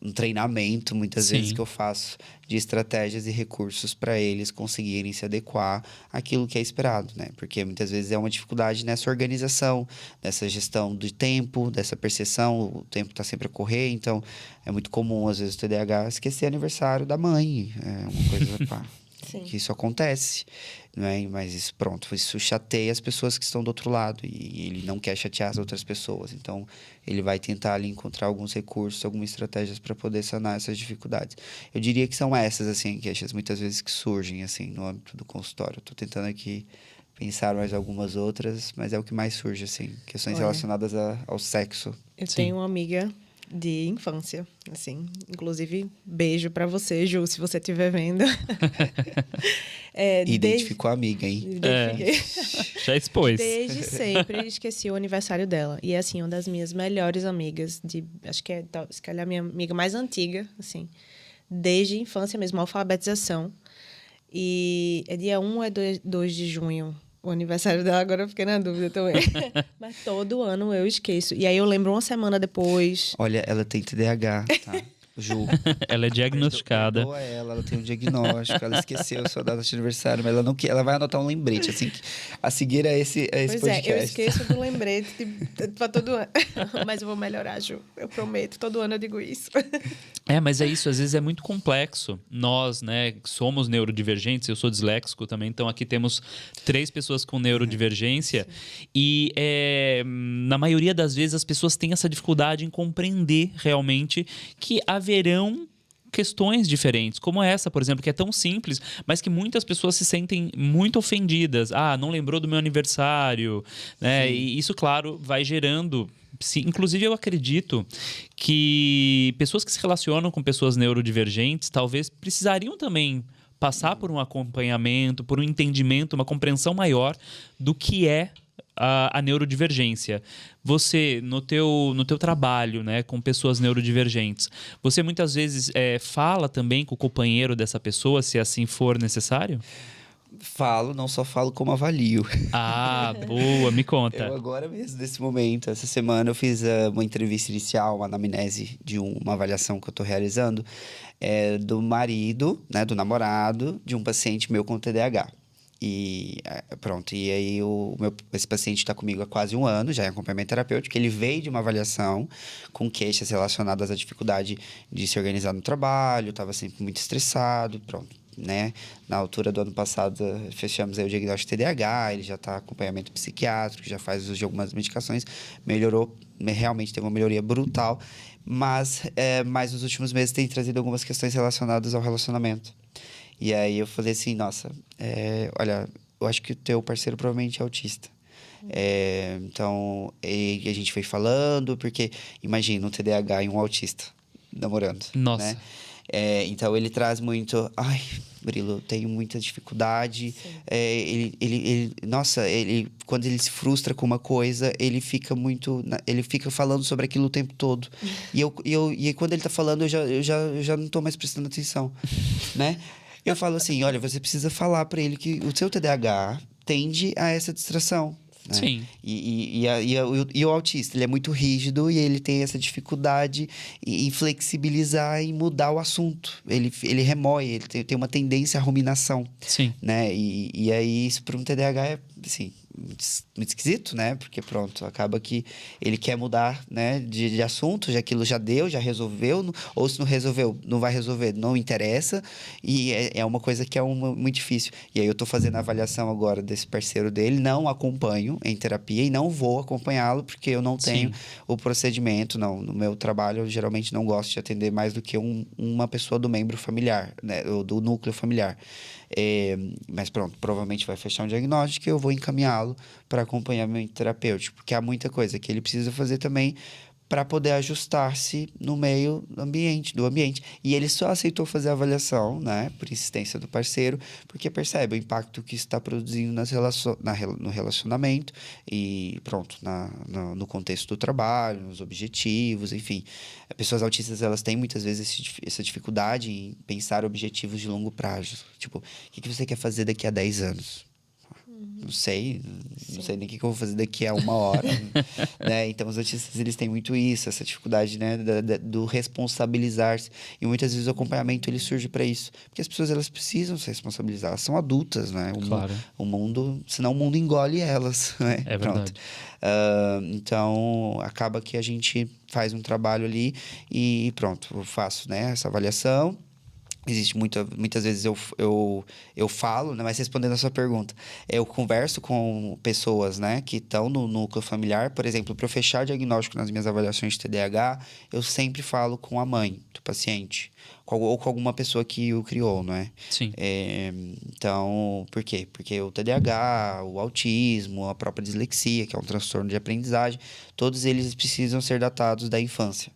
um treinamento, muitas vezes, que eu faço de estratégias e recursos para eles conseguirem se adequar àquilo que é esperado, né? Porque muitas vezes é uma dificuldade nessa organização, nessa gestão do tempo, dessa percepção. O tempo está sempre a correr, então é muito comum, às vezes, o TDAH esquecer aniversário da mãe. É uma coisa, pá, que isso acontece, não é? Mas isso, pronto, isso chateia as pessoas que estão do outro lado e ele não quer chatear as outras pessoas. Então, ele vai tentar ali encontrar alguns recursos, algumas estratégias para poder sanar essas dificuldades. Eu diria que são essas, assim, queixas muitas vezes que surgem, assim, no âmbito do consultório. Estou tentando aqui pensar mais algumas outras, mas é o que mais surge, assim, questões relacionadas ao sexo. Eu tenho uma amiga de infância, assim, inclusive beijo pra você, Ju, se você estiver vendo. Identificou a amiga, hein? Já expôs. Desde sempre esqueci o aniversário dela. E é, assim, uma das minhas melhores amigas, acho que ela é a minha amiga mais antiga, assim, desde a infância mesmo, alfabetização. E é dia 1 ou é 2 de junho? O aniversário dela, agora eu fiquei na dúvida também. Mas todo ano eu esqueço. E aí eu lembro uma semana depois. Olha, ela tem TDAH, tá? Ju. Ela é diagnosticada. Perdoa ela tem um diagnóstico. Ela esqueceu a sua data de aniversário, mas ela vai anotar um lembrete, assim, a seguir a esse podcast. Eu esqueço do lembrete pra todo ano. Mas eu vou melhorar, Ju. Eu prometo. Todo ano eu digo isso. Mas é isso. Às vezes é muito complexo. Nós, né, somos neurodivergentes. Eu sou disléxico também. Então, aqui temos 3 pessoas com neurodivergência. E na maioria das vezes as pessoas têm essa dificuldade em compreender realmente que haverão questões diferentes, como essa, por exemplo, que é tão simples, mas que muitas pessoas se sentem muito ofendidas. Ah, não lembrou do meu aniversário, né? E isso, claro, vai gerando... Inclusive, eu acredito que pessoas que se relacionam com pessoas neurodivergentes talvez precisariam também passar por um acompanhamento, por um entendimento, uma compreensão maior do que é a neurodivergência. Você, no teu trabalho, né, com pessoas neurodivergentes, você muitas vezes fala também com o companheiro dessa pessoa, se assim for necessário? Falo, não só falo, como avalio. Ah, boa, me conta. Eu agora mesmo, nesse momento, essa semana, eu fiz uma entrevista inicial, uma anamnese de uma avaliação que eu estou realizando, do marido, né, do namorado, de um paciente meu com TDAH. E pronto, e aí esse paciente está comigo há quase 1 ano, já em acompanhamento terapêutico. Ele veio de uma avaliação com queixas relacionadas à dificuldade de se organizar no trabalho, estava sempre muito estressado, pronto, né? Na altura do ano passado, fechamos aí o diagnóstico de TDAH, ele já está em acompanhamento psiquiátrico, já faz uso de algumas medicações, melhorou, realmente teve uma melhoria brutal, mas nos últimos meses tem trazido algumas questões relacionadas ao relacionamento. E aí eu falei assim, nossa, olha, eu acho que o teu parceiro provavelmente é autista. Então, a gente foi falando, porque imagina um TDAH e um autista namorando. Nossa. Né? Então, ele traz muito... Ai, Murilo, eu tenho muita dificuldade. Quando ele se frustra com uma coisa, ele fica muito... Ele fica falando sobre aquilo o tempo todo. E quando ele tá falando, eu já não tô mais prestando atenção, né? Eu falo assim, olha, você precisa falar para ele que o seu TDAH tende a essa distração. Né? Sim. E o autista, ele é muito rígido e ele tem essa dificuldade em flexibilizar e mudar o assunto. Ele remói, ele tem uma tendência à ruminação. Sim. Né? E aí, isso para um TDAH é, assim, muito esquisito, né? Porque, pronto, acaba que ele quer mudar, né, de assunto, já aquilo já deu, já resolveu, ou se não resolveu, não vai resolver, não interessa, e é uma coisa que é muito difícil. E aí eu tô fazendo a avaliação agora desse parceiro dele, não acompanho em terapia e não vou acompanhá-lo, porque eu não tenho o procedimento, não. No meu trabalho, eu geralmente não gosto de atender mais do que uma pessoa do membro familiar, né, ou do núcleo familiar. Mas pronto, provavelmente vai fechar um diagnóstico e eu vou encaminhá-lo para acompanhamento terapêutico, porque há muita coisa que ele precisa fazer também para poder ajustar-se no meio do ambiente. E ele só aceitou fazer a avaliação, né, por insistência do parceiro, porque percebe o impacto que isso está produzindo no relacionamento e pronto, no contexto do trabalho, nos objetivos, enfim. Pessoas autistas, elas têm muitas vezes essa dificuldade em pensar objetivos de longo prazo. Tipo, o que você quer fazer daqui a 10 anos? Não sei nem o que eu vou fazer daqui a 1 hora, né? Então, os autistas, eles têm muito isso, essa dificuldade, né, do responsabilizar-se. E muitas vezes o acompanhamento, ele surge para isso. Porque as pessoas, elas precisam se responsabilizar, elas são adultas, né? Claro. O mundo, senão o mundo engole elas, né? É verdade. Então, acaba que a gente faz um trabalho ali e pronto, eu faço, né, essa avaliação. Existe muitas vezes eu falo, né? Mas respondendo a sua pergunta, eu converso com pessoas, né, que estão no núcleo familiar. Por exemplo, para eu fechar diagnóstico nas minhas avaliações de TDAH, eu sempre falo com a mãe do paciente, ou com alguma pessoa que o criou, não é? Sim. Então, por quê? Porque o TDAH, o autismo, a própria dislexia, que é um transtorno de aprendizagem, todos eles precisam ser datados da infância.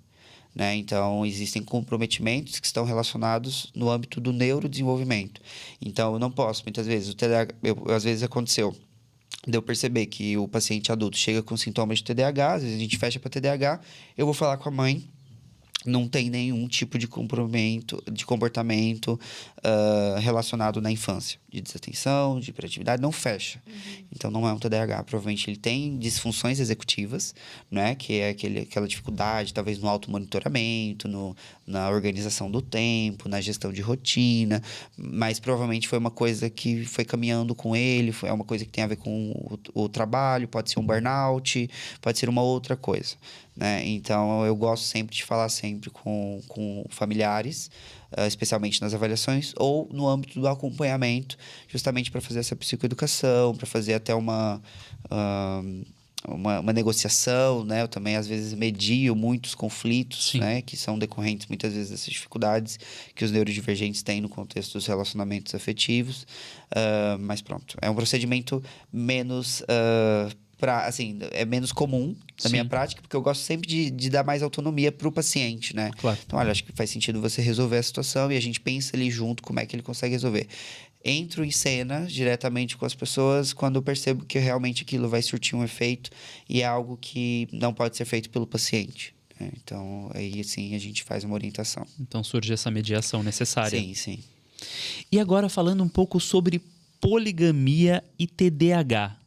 Né? Então, existem comprometimentos que estão relacionados no âmbito do neurodesenvolvimento. Então, eu não posso, muitas vezes, às vezes aconteceu de eu perceber que o paciente adulto chega com sintomas de TDAH, às vezes a gente fecha para TDAH, eu vou falar com a mãe, não tem nenhum tipo de comportamento relacionado na infância. De desatenção, de hiperatividade, não fecha. Então, não é um TDAH. Provavelmente, ele tem disfunções executivas, né? Que é aquela dificuldade, talvez, no automonitoramento, na organização do tempo, na gestão de rotina. Mas, provavelmente, foi uma coisa que foi caminhando com ele, é uma coisa que tem a ver com o trabalho, pode ser um burnout, pode ser uma outra coisa. Né? Então, eu gosto sempre de falar sempre com familiares, especialmente nas avaliações, ou no âmbito do acompanhamento, justamente para fazer essa psicoeducação, para fazer até uma negociação, né? Eu também, às vezes, medio muitos conflitos, né? Que são decorrentes, muitas vezes, dessas dificuldades que os neurodivergentes têm no contexto dos relacionamentos afetivos. Mas pronto, é um procedimento menos... é menos comum na minha prática, porque eu gosto sempre de dar mais autonomia para o paciente, né? Claro. Então, olha, acho que faz sentido você resolver a situação e a gente pensa ali junto como é que ele consegue resolver. Entro em cena diretamente com as pessoas quando eu percebo que realmente aquilo vai surtir um efeito e é algo que não pode ser feito pelo paciente. Né? Então, aí sim a gente faz uma orientação. Então surge essa mediação necessária. Sim, sim. E agora falando um pouco sobre poligamia e TDAH.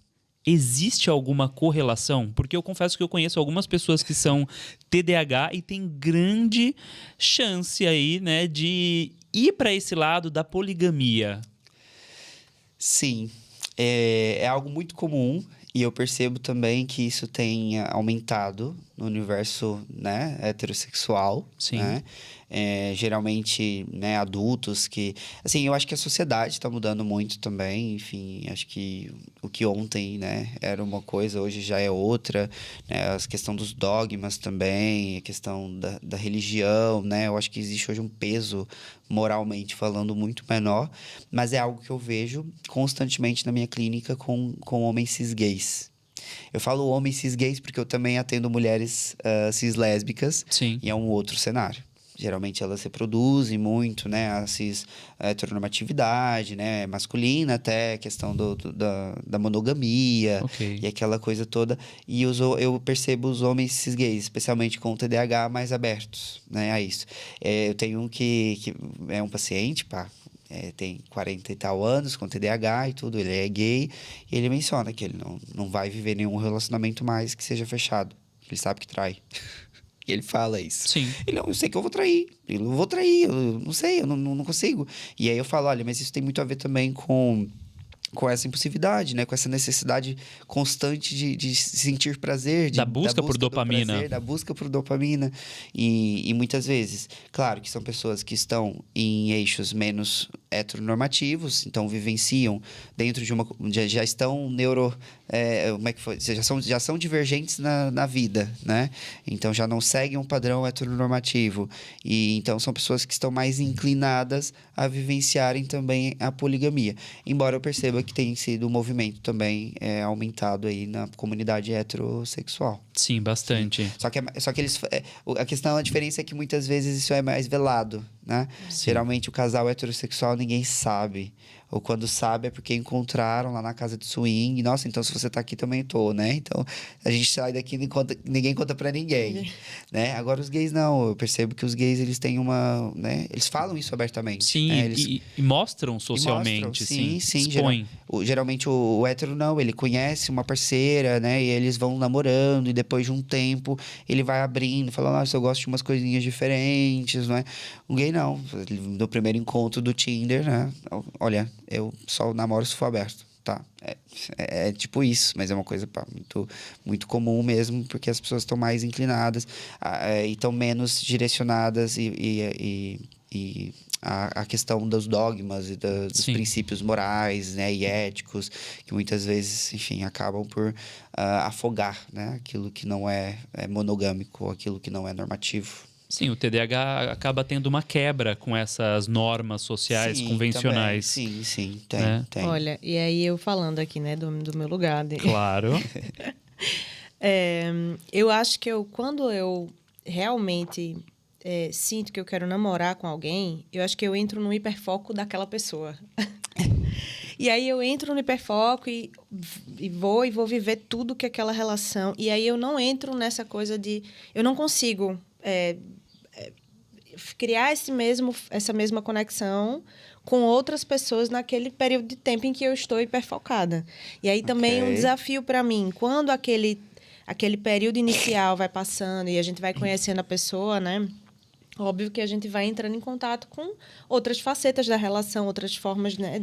Existe alguma correlação? Porque eu confesso que eu conheço algumas pessoas que são TDAH e tem grande chance aí, né, de ir para esse lado da poligamia. Sim, é algo muito comum e eu percebo também que isso tem aumentado no universo, né, heterossexual. Sim. Né? Geralmente, né, adultos que... Assim, eu acho que a sociedade está mudando muito também. Enfim, acho que o que ontem, né, era uma coisa, hoje já é outra. Né? A questão dos dogmas também, a questão da religião, né? Eu acho que existe hoje um peso, moralmente falando, muito menor. Mas é algo que eu vejo constantemente na minha clínica com homens cis-gays. Eu falo homens cis-gays porque eu também atendo mulheres cis-lésbicas. Sim. E é um outro cenário. Geralmente elas reproduzem muito, né, a heteronormatividade, né, masculina até, a questão da monogamia, Okay. E aquela coisa toda. E eu percebo os homens cis-gays, especialmente com o TDAH, mais abertos, né, a isso. Eu tenho um que é um paciente, tem 40 e tal anos, com TDAH e tudo, ele é gay, e ele menciona que ele não vai viver nenhum relacionamento mais que seja fechado. Ele sabe que trai. E ele fala isso. Sim. Eu sei que eu vou trair. Eu vou trair, eu não sei, eu não consigo. E aí eu falo, olha, mas isso tem muito a ver também com essa impulsividade, né? Com essa necessidade constante de sentir prazer. Da busca por dopamina. Prazer, da busca por dopamina. E muitas vezes, claro que são pessoas que estão em eixos menos heteronormativos, então vivenciam dentro de já estão como é que foi? Já são divergentes na vida, né? Então já não seguem um padrão heteronormativo. E então são pessoas que estão mais inclinadas a vivenciarem também a poligamia. Embora eu perceba que tem sido um movimento também aumentado aí na comunidade heterossexual. Sim, bastante. Só que eles. A diferença é que muitas vezes isso é mais velado, né? Sim. Geralmente o casal heterossexual ninguém sabe. Ou quando sabe é porque encontraram lá na casa de swing. Nossa, então se você tá aqui também tô, né? Então a gente sai daqui e ninguém conta pra ninguém, né? Agora os gays não. Eu percebo que os gays eles têm uma, né? Eles falam isso abertamente. Sim, né? e mostram socialmente, mostram, sim. expõem. Geralmente o hétero não, ele conhece uma parceira, né? E eles vão namorando e depois de um tempo ele vai abrindo, falando, nossa, eu gosto de umas coisinhas diferentes, não é? O gay não. No primeiro encontro do Tinder, né? Olha, eu só namoro se for aberto, tá? É tipo isso, mas é uma coisa muito, muito comum mesmo, porque as pessoas estão mais inclinadas e estão menos direcionadas e a questão dos dogmas e dos princípios morais, né, e éticos, que muitas vezes, enfim, acabam por afogar, né, aquilo que não é monogâmico, aquilo que não é normativo. Sim, o TDAH acaba tendo uma quebra com essas normas sociais convencionais. Também. Sim, tem. Olha, e aí eu falando aqui, né, do meu lugar. Claro. Eu acho que quando eu realmente sinto que eu quero namorar com alguém, eu acho que eu entro no hiperfoco daquela pessoa. E aí eu entro no hiperfoco e vou viver tudo que aquela relação... E aí eu não entro nessa coisa de... Eu não consigo... criar essa mesma conexão com outras pessoas naquele período de tempo em que eu estou hiperfocada. E aí também um desafio para mim, quando aquele período inicial vai passando e a gente vai conhecendo a pessoa, né? Óbvio que a gente vai entrando em contato com outras facetas da relação, outras formas, né?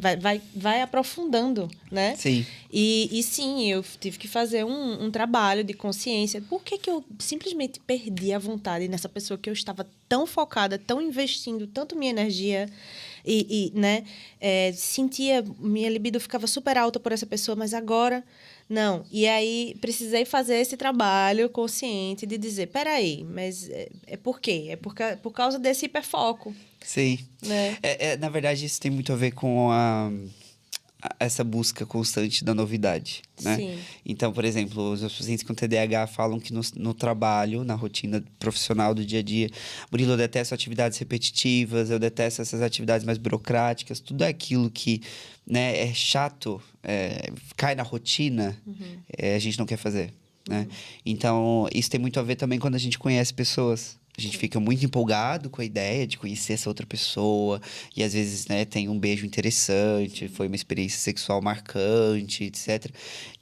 Vai aprofundando, né? Sim. E sim, eu tive que fazer um trabalho de consciência. Por que eu simplesmente perdi a vontade nessa pessoa que eu estava tão focada, tão investindo tanto minha energia né? Sentia, minha libido ficava super alta por essa pessoa, mas agora... Não, e aí precisei fazer esse trabalho consciente de dizer, peraí, mas por quê? É por causa desse hiperfoco. Sim. Né? Na verdade, isso tem muito a ver com essa busca constante da novidade, né? Sim. Então, por exemplo, os pacientes com TDAH falam que no trabalho, na rotina profissional do dia a dia, Murilo, eu detesto atividades repetitivas, eu detesto essas atividades mais burocráticas, tudo aquilo que, né, é chato, cai na rotina, a gente não quer fazer, né? Então, isso tem muito a ver também quando a gente conhece pessoas. A gente fica muito empolgado com a ideia de conhecer essa outra pessoa. E às vezes, né, tem um beijo interessante, foi uma experiência sexual marcante, etc.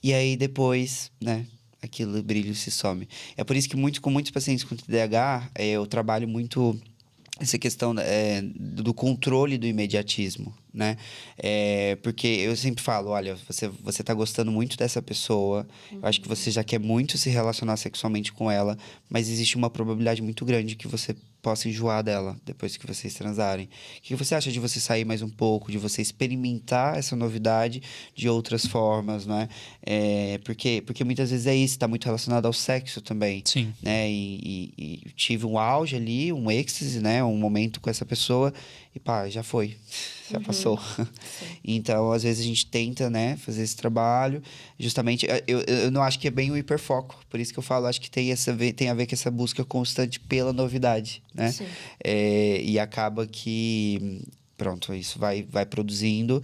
E aí depois, né, aquele brilho se some. É por isso que com muitos pacientes com TDAH, eu trabalho muito essa questão do controle do imediatismo, né? Porque eu sempre falo, olha, você tá gostando muito dessa pessoa, eu acho que você já quer muito se relacionar sexualmente com ela, mas existe uma probabilidade muito grande que você possa enjoar dela depois que vocês transarem. O que você acha de você sair mais um pouco, de você experimentar essa novidade de outras formas, né? Porque muitas vezes é isso, está muito relacionado ao sexo também. Sim. Né? E tive um auge ali, um êxtase, né? Um momento com essa pessoa e pá, já foi. Já passou. Então, às vezes a gente tenta, né, fazer esse trabalho. Justamente, eu não acho que é bem o hiperfoco. Por isso que eu falo, acho que tem a ver com essa busca constante pela novidade, né? Sim. E acaba que, pronto, isso vai produzindo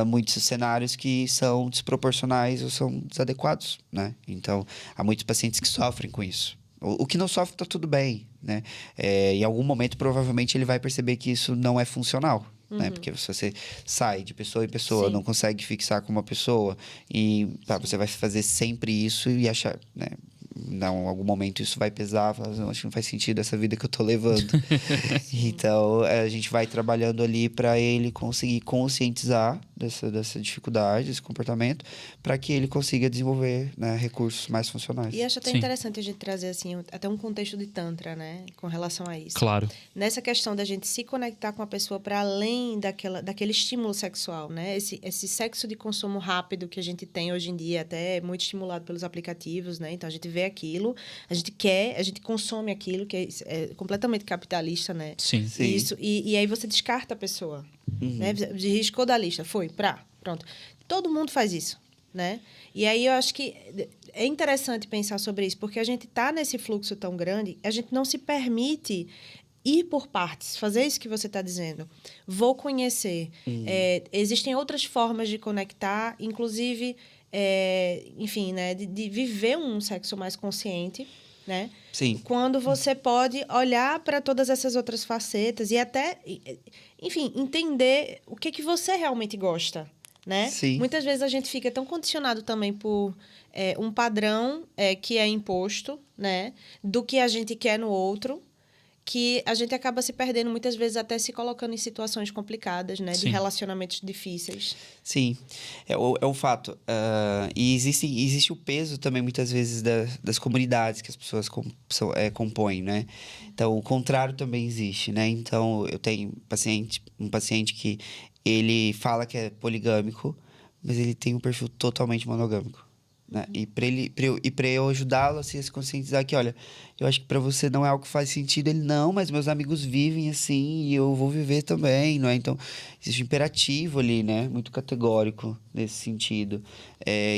muitos cenários que são desproporcionais ou são desadequados, né? Então, há muitos pacientes que sofrem com isso. O que não sofre tá tudo bem, né? Em algum momento, provavelmente, ele vai perceber que isso não é funcional, né? Porque se você sai de pessoa em pessoa, Sim. não consegue fixar com uma pessoa e você vai fazer sempre isso e achar, né? Não, em algum momento isso vai pesar, falar, não, acho que não faz sentido essa vida que eu tô levando. Então, a gente vai trabalhando ali para ele conseguir conscientizar dessa dificuldade, desse comportamento, para que ele consiga desenvolver, né, recursos mais funcionais. E acho até Sim. interessante a gente trazer assim, até um contexto de Tantra, né? Com relação a isso. Claro. Nessa questão da gente se conectar com a pessoa para além daquele estímulo sexual, né? Esse sexo de consumo rápido que a gente tem hoje em dia, até é muito estimulado pelos aplicativos, né? Então a gente vê aquilo, a gente quer, a gente consome aquilo, que é completamente capitalista, né? Sim. Sim. Isso, e aí você descarta a pessoa, né? Riscou da lista, pronto. Todo mundo faz isso, né? E aí eu acho que é interessante pensar sobre isso, porque a gente está nesse fluxo tão grande, a gente não se permite ir por partes, fazer isso que você está dizendo. Vou conhecer. Existem outras formas de conectar, inclusive, enfim, né? De viver um sexo mais consciente, né? Sim. Quando você pode olhar para todas essas outras facetas e até, enfim, entender o que você realmente gosta, né? Sim. Muitas vezes a gente fica tão condicionado também por um padrão que é imposto, né? Do que a gente quer no outro, que a gente acaba se perdendo, muitas vezes até se colocando em situações complicadas, né? De Sim. relacionamentos difíceis. Sim, é o fato. E existe o peso também, muitas vezes, das comunidades que as pessoas compõem, né? Então, o contrário também existe, né? Então, eu tenho um paciente que ele fala que é poligâmico, mas ele tem um perfil totalmente monogâmico, né? E para eu ajudá-lo assim, a se conscientizar que, olha, eu acho que para você não é algo que faz sentido. Ele, não, mas meus amigos vivem assim e eu vou viver também, não é? Então, existe um imperativo ali, né? Muito categórico nesse sentido,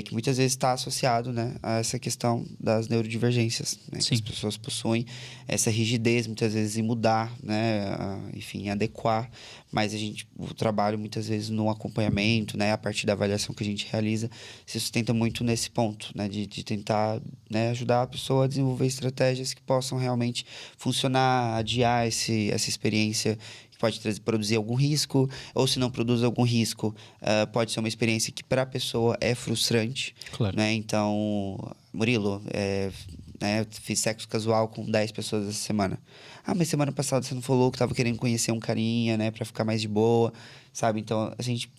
que muitas vezes está associado, né, a essa questão das neurodivergências, né? Que as pessoas possuem essa rigidez, muitas vezes, em mudar, né? Enfim, adequar. Mas o trabalho, muitas vezes, no acompanhamento, né? A partir da avaliação que a gente realiza, se sustenta muito nesse ponto, né? De tentar, né, ajudar a pessoa a desenvolver estratégias que possam realmente funcionar, adiar essa experiência que pode produzir algum risco, ou se não produz algum risco, pode ser uma experiência que para a pessoa é frustrante. Claro. Né? Então, Murilo, né, fiz sexo casual com 10 pessoas essa semana. Ah, mas semana passada você não falou que estava querendo conhecer um carinha, né, para ficar mais de boa, sabe? Então, a gente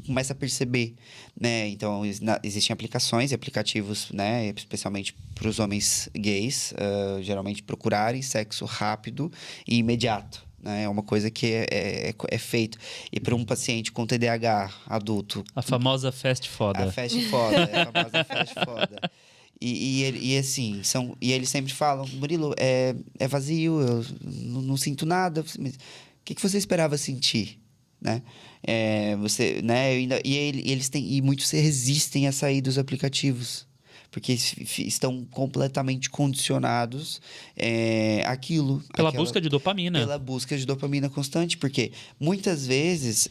começa a perceber, né? Então, existem aplicações e aplicativos, né, especialmente para os homens gays, geralmente procurarem sexo rápido e imediato. É uma coisa que é feito. E para um paciente com TDAH adulto... A famosa fast foda. A famosa fast foda. E assim, e eles sempre falam, Murilo, é vazio, eu não sinto nada. Mas o que você esperava sentir? Né? Você, né? E muitos se resistem a sair dos aplicativos, porque estão completamente condicionados àquilo. Pela busca de dopamina. Pela busca de dopamina constante, porque muitas vezes,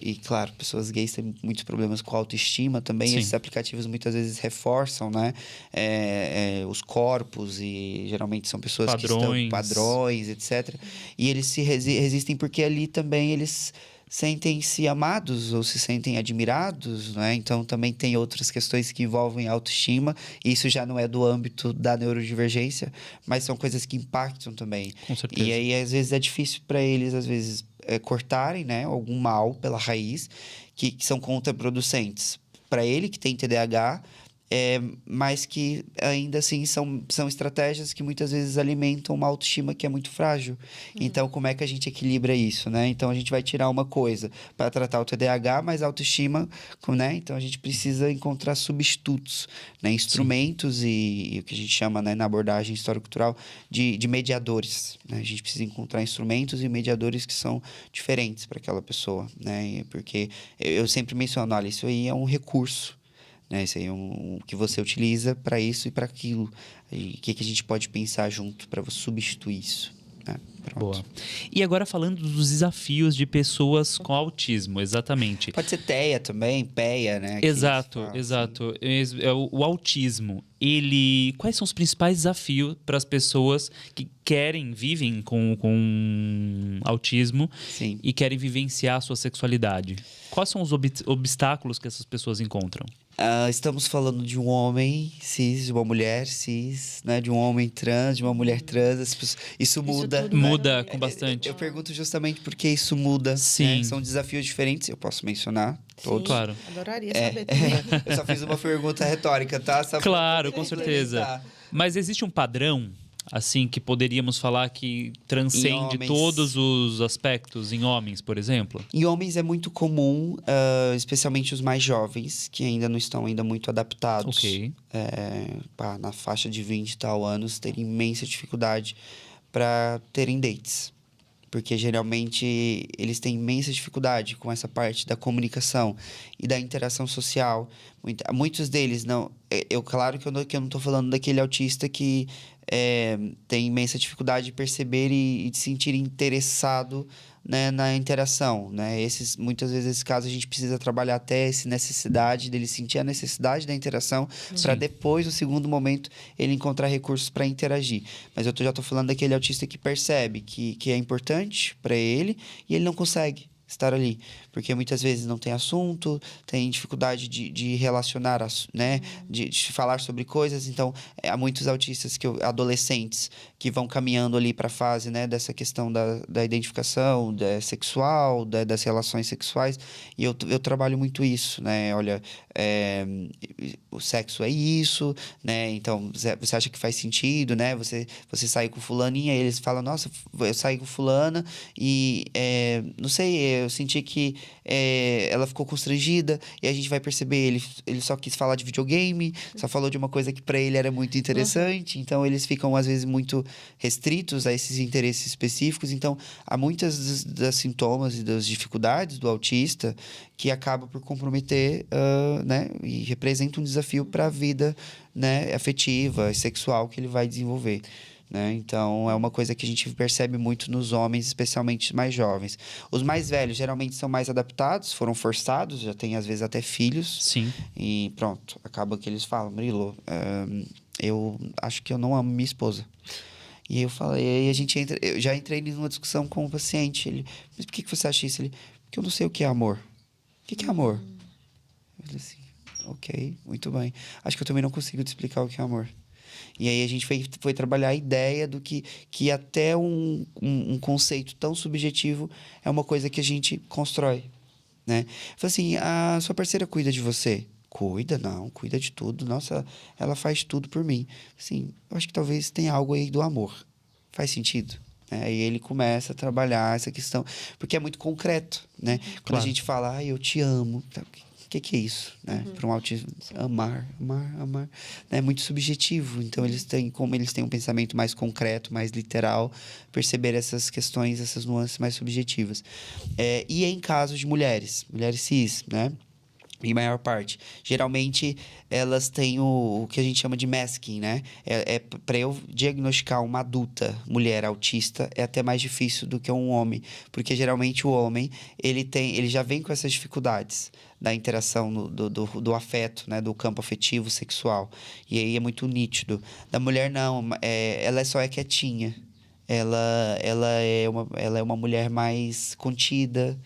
e claro, pessoas gays têm muitos problemas com autoestima também. Sim. Esses aplicativos muitas vezes reforçam, né, os corpos, e geralmente são pessoas padrões, etc. E eles se resistem porque ali também eles sentem-se amados ou se sentem admirados, né? Então, também tem outras questões que envolvem autoestima. Isso já não é do âmbito da neurodivergência, mas são coisas que impactam também. Com certeza. E aí, às vezes, é difícil para eles, às vezes, cortarem, né, algum mal pela raiz, que são contraproducentes. Para ele, que tem TDAH, mas que ainda assim são estratégias que muitas vezes alimentam uma autoestima que é muito frágil. Então, como é que a gente equilibra isso, né? Então, a gente vai tirar uma coisa para tratar o TDAH, mas a autoestima, né? Então, a gente precisa encontrar substitutos, né? Instrumentos e o que a gente chama, né, na abordagem histórico-cultural de mediadores, né? A gente precisa encontrar instrumentos e mediadores que são diferentes para aquela pessoa, né? Porque eu sempre menciono, olha, isso aí é um recurso, né? Isso aí é o que você utiliza para isso e para aquilo. E o que a gente pode pensar junto para substituir isso? Né? Pronto. Boa. E agora falando dos desafios de pessoas com autismo, exatamente. Pode ser TEA também, PEA, né? Exato. O autismo, quais são os principais desafios para as pessoas que vivem com autismo? Sim. E querem vivenciar a sua sexualidade? Quais são os obstáculos que essas pessoas encontram? Estamos falando de um homem cis, de uma mulher cis, né? De um homem trans, de uma mulher trans. Isso muda. tudo vai Muda no com meio. bastante. Eu pergunto justamente porque isso muda. Sim. Né? São desafios diferentes, eu posso mencionar todos. Sim, Claro. adoraria saber também. Eu só fiz uma pergunta retórica, tá? Só pra Claro, poder com certeza. complementar. Mas existe um padrão, assim, que poderíamos falar que transcende homens. todos os aspectos em homens, por exemplo? Em homens é muito comum, especialmente os mais jovens, que ainda não estão ainda muito adaptados. Ok. Na faixa de 20 e tal anos, terem imensa dificuldade para terem dates. Porque geralmente eles têm imensa dificuldade com essa parte da comunicação e da interação social. Muitos deles não. Claro que eu não estou falando daquele autista que tem imensa dificuldade de perceber e de se sentir interessado, né, na interação, né? Muitas vezes, esses casos, a gente precisa trabalhar até essa necessidade dele sentir a necessidade da interação para depois, no segundo momento, ele encontrar recursos para interagir. Mas já estou falando daquele autista que percebe que é importante para ele e ele não consegue estar ali, porque muitas vezes não tem assunto, tem dificuldade de relacionar, né, de falar sobre coisas. Então, há muitos autistas, adolescentes, que vão caminhando ali para a fase, né, dessa questão da identificação sexual, das relações sexuais, e eu trabalho muito isso, né, olha, o sexo é isso, né, então, você acha que faz sentido, né, você sai com fulaninha, e eles falam, nossa, eu saí com fulana, e, não sei, eu senti que ela ficou constrangida, e a gente vai perceber, ele só quis falar de videogame, só falou de uma coisa que para ele era muito interessante, então eles ficam às vezes muito restritos a esses interesses específicos. Então há muitas das sintomas e das dificuldades do autista que acabam por comprometer, né, e representa um desafio para a vida, né, afetiva e sexual que ele vai desenvolver. Né? Então, é uma coisa que a gente percebe muito nos homens, especialmente os mais jovens. Os mais velhos, geralmente, são mais adaptados, foram forçados, já têm, às vezes, até filhos. Sim. E pronto, acaba que eles falam, Murilo, eu acho que eu não amo minha esposa. E eu falei, e aí eu já entrei numa discussão com o paciente. Ele, mas por que você acha isso? Ele, porque eu não sei o que é amor. O que é amor? Eu falei assim, ok, muito bem. Acho que eu também não consigo te explicar o que é amor. E aí a gente foi trabalhar a ideia do que até um conceito tão subjetivo é uma coisa que a gente constrói, né? Falei assim, a sua parceira cuida de você? Cuida, não, cuida de tudo. Nossa, ela faz tudo por mim. Assim, eu acho que talvez tenha algo aí do amor. Faz sentido? Aí ele começa a trabalhar essa questão, porque é muito concreto, né? Quando Claro. a gente fala, eu te amo, o que é isso, né? Para um autismo, amar, né? É muito subjetivo. Então, como eles têm um pensamento mais concreto, mais literal, perceber essas questões, essas nuances mais subjetivas. E em casos de mulheres cis, né? Em maior parte. Geralmente, elas têm o que a gente chama de masking, né? Para eu diagnosticar uma adulta mulher autista, é até mais difícil do que um homem. Porque, geralmente, o homem, ele já vem com essas dificuldades da interação do afeto, né? Do campo afetivo, sexual. E aí é muito nítido. Da mulher, não. Ela só é quietinha. Ela é uma mulher mais contida,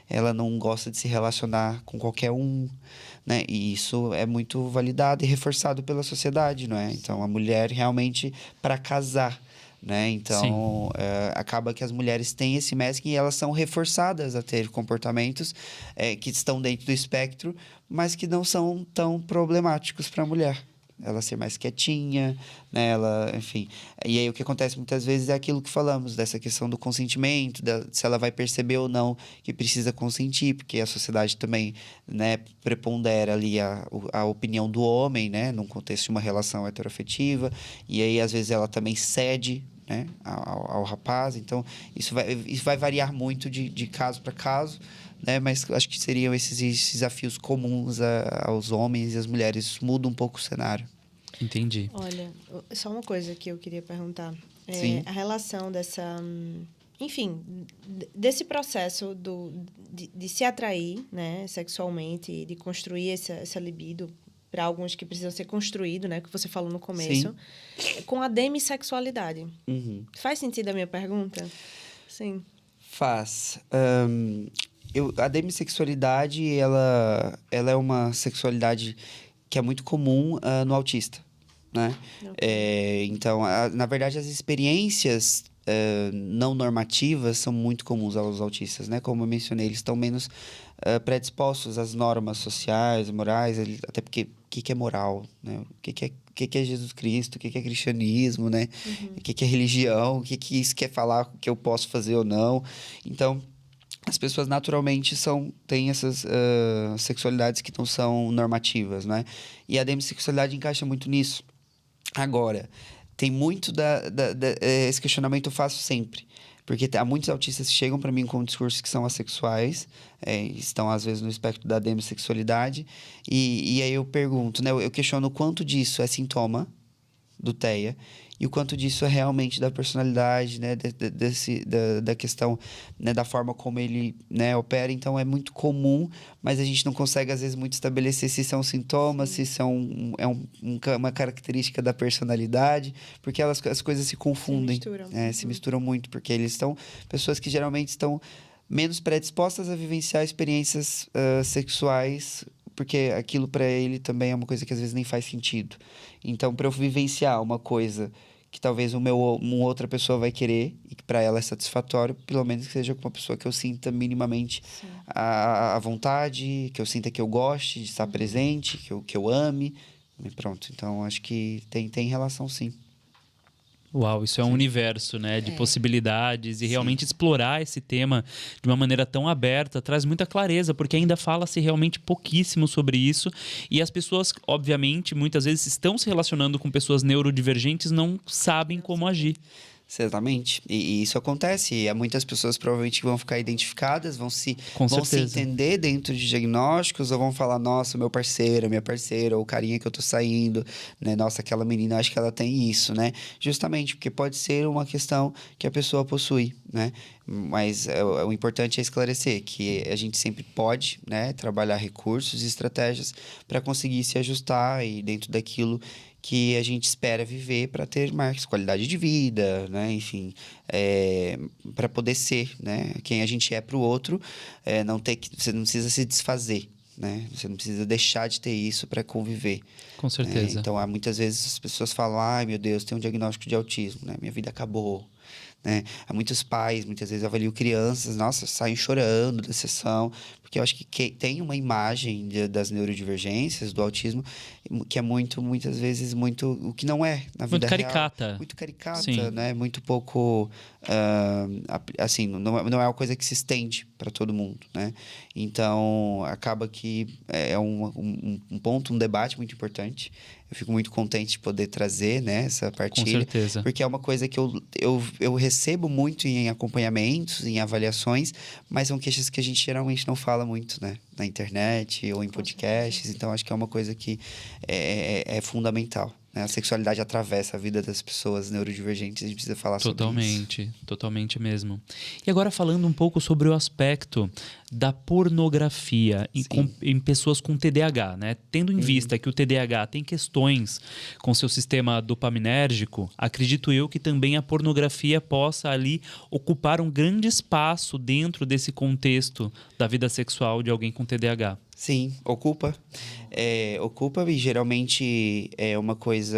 ela não gosta de se relacionar com qualquer um, né? E isso é muito validado e reforçado pela sociedade, não é? Então, a mulher realmente para casar, né? Então, acaba que as mulheres têm esse masking e elas são reforçadas a ter comportamentos que estão dentro do espectro, mas que não são tão problemáticos para a mulher. Ela ser mais quietinha, né? Enfim. E aí o que acontece muitas vezes é aquilo que falamos, dessa questão do consentimento, se ela vai perceber ou não que precisa consentir, porque a sociedade também, né, prepondera ali a opinião do homem, né, num contexto de uma relação heteroafetiva, e aí às vezes ela também cede, né, ao rapaz. Então, isso vai variar muito de caso para caso, né? Mas acho que seriam esses desafios comuns aos homens e às mulheres. Isso muda um pouco o cenário. Entendi. Olha, só uma coisa que eu queria perguntar. Sim. A relação dessa... Enfim, desse processo de se atrair, né, sexualmente, de construir essa libido para alguns que precisam ser construído, né, que você falou no começo, com a demissexualidade. Uhum. Faz sentido a minha pergunta? Sim. Faz. A demissexualidade, ela é uma sexualidade que é muito comum no autista, né? Então, na verdade, as experiências não normativas são muito comuns aos autistas, né? Como eu mencionei, eles estão menos predispostos às normas sociais, morais, até porque o que é moral, né? O que é Jesus Cristo, o que é cristianismo, né? O que é religião, o que isso quer falar, o que eu posso fazer ou não. Então, as pessoas naturalmente têm essas sexualidades que não são normativas, né? E a demissexualidade encaixa muito nisso. Agora, tem muito esse questionamento eu faço sempre. Porque há muitos autistas que chegam para mim com discursos que são assexuais, estão às vezes no espectro da demissexualidade, e aí eu pergunto, né? Eu questiono o quanto disso é sintoma do TEA e o quanto disso é realmente da personalidade, né, da questão, né, da forma como ele, né, opera. Então, é muito comum, mas a gente não consegue, às vezes, muito estabelecer se são sintomas, se são uma característica da personalidade, porque as coisas se confundem. Se misturam muito, porque eles são pessoas que geralmente estão menos predispostas a vivenciar experiências sexuais, porque aquilo para ele também é uma coisa que às vezes nem faz sentido. Então, para eu vivenciar uma coisa que talvez uma outra pessoa vai querer e que para ela é satisfatório, pelo menos que seja com uma pessoa que eu sinta minimamente a vontade, que eu sinta que eu goste de estar presente, que eu ame. E pronto. Então, acho que tem relação, sim. Uau, isso é um universo, né, de possibilidades, e realmente explorar esse tema de uma maneira tão aberta traz muita clareza, porque ainda fala-se realmente pouquíssimo sobre isso, e as pessoas, obviamente, muitas vezes estão se relacionando com pessoas neurodivergentes, não sabem como agir. Exatamente. E isso acontece. E há muitas pessoas provavelmente que vão ficar identificadas, vão se entender dentro de diagnósticos, ou vão falar, nossa, meu parceiro, minha parceira, ou o carinha que eu tô saindo, né? Nossa, aquela menina, acho que ela tem isso, né? Justamente porque pode ser uma questão que a pessoa possui, né? Mas o importante é esclarecer que a gente sempre pode, né, trabalhar recursos e estratégias para conseguir se ajustar e dentro daquilo que a gente espera viver para ter mais qualidade de vida, né? Enfim, para poder ser, né? Quem a gente é para o outro, você não precisa se desfazer, né? Você não precisa deixar de ter isso para conviver. Com certeza. Então, muitas vezes as pessoas falam, ai meu Deus, tem um diagnóstico de autismo, né? Minha vida acabou. Né? Há muitos pais, muitas vezes avaliam crianças, nossa, saem chorando da sessão, porque eu acho que tem uma imagem das neurodivergências, do autismo, que é muitas vezes, o que não é na vida caricata. real. Muito caricata, né? Muito pouco, assim, não é uma coisa que se estende para todo mundo, né? Então, acaba que é um ponto, um debate muito importante. Eu fico muito contente de poder trazer, né, essa partilha. Com certeza. Porque é uma coisa que eu recebo muito em acompanhamentos, em avaliações, mas são queixas que a gente geralmente não fala muito, né? Na internet ou em podcasts. Então, acho que é uma coisa que é fundamental. Né? A sexualidade atravessa a vida das pessoas neurodivergentes. A gente precisa falar sobre isso. Totalmente mesmo. E agora falando um pouco sobre o aspecto da pornografia em pessoas com TDAH, né? Tendo em vista que o TDAH tem questões com seu sistema dopaminérgico, acredito eu que também a pornografia possa ali ocupar um grande espaço dentro desse contexto da vida sexual de alguém com TDAH. Sim, ocupa. Ocupa e geralmente é uma coisa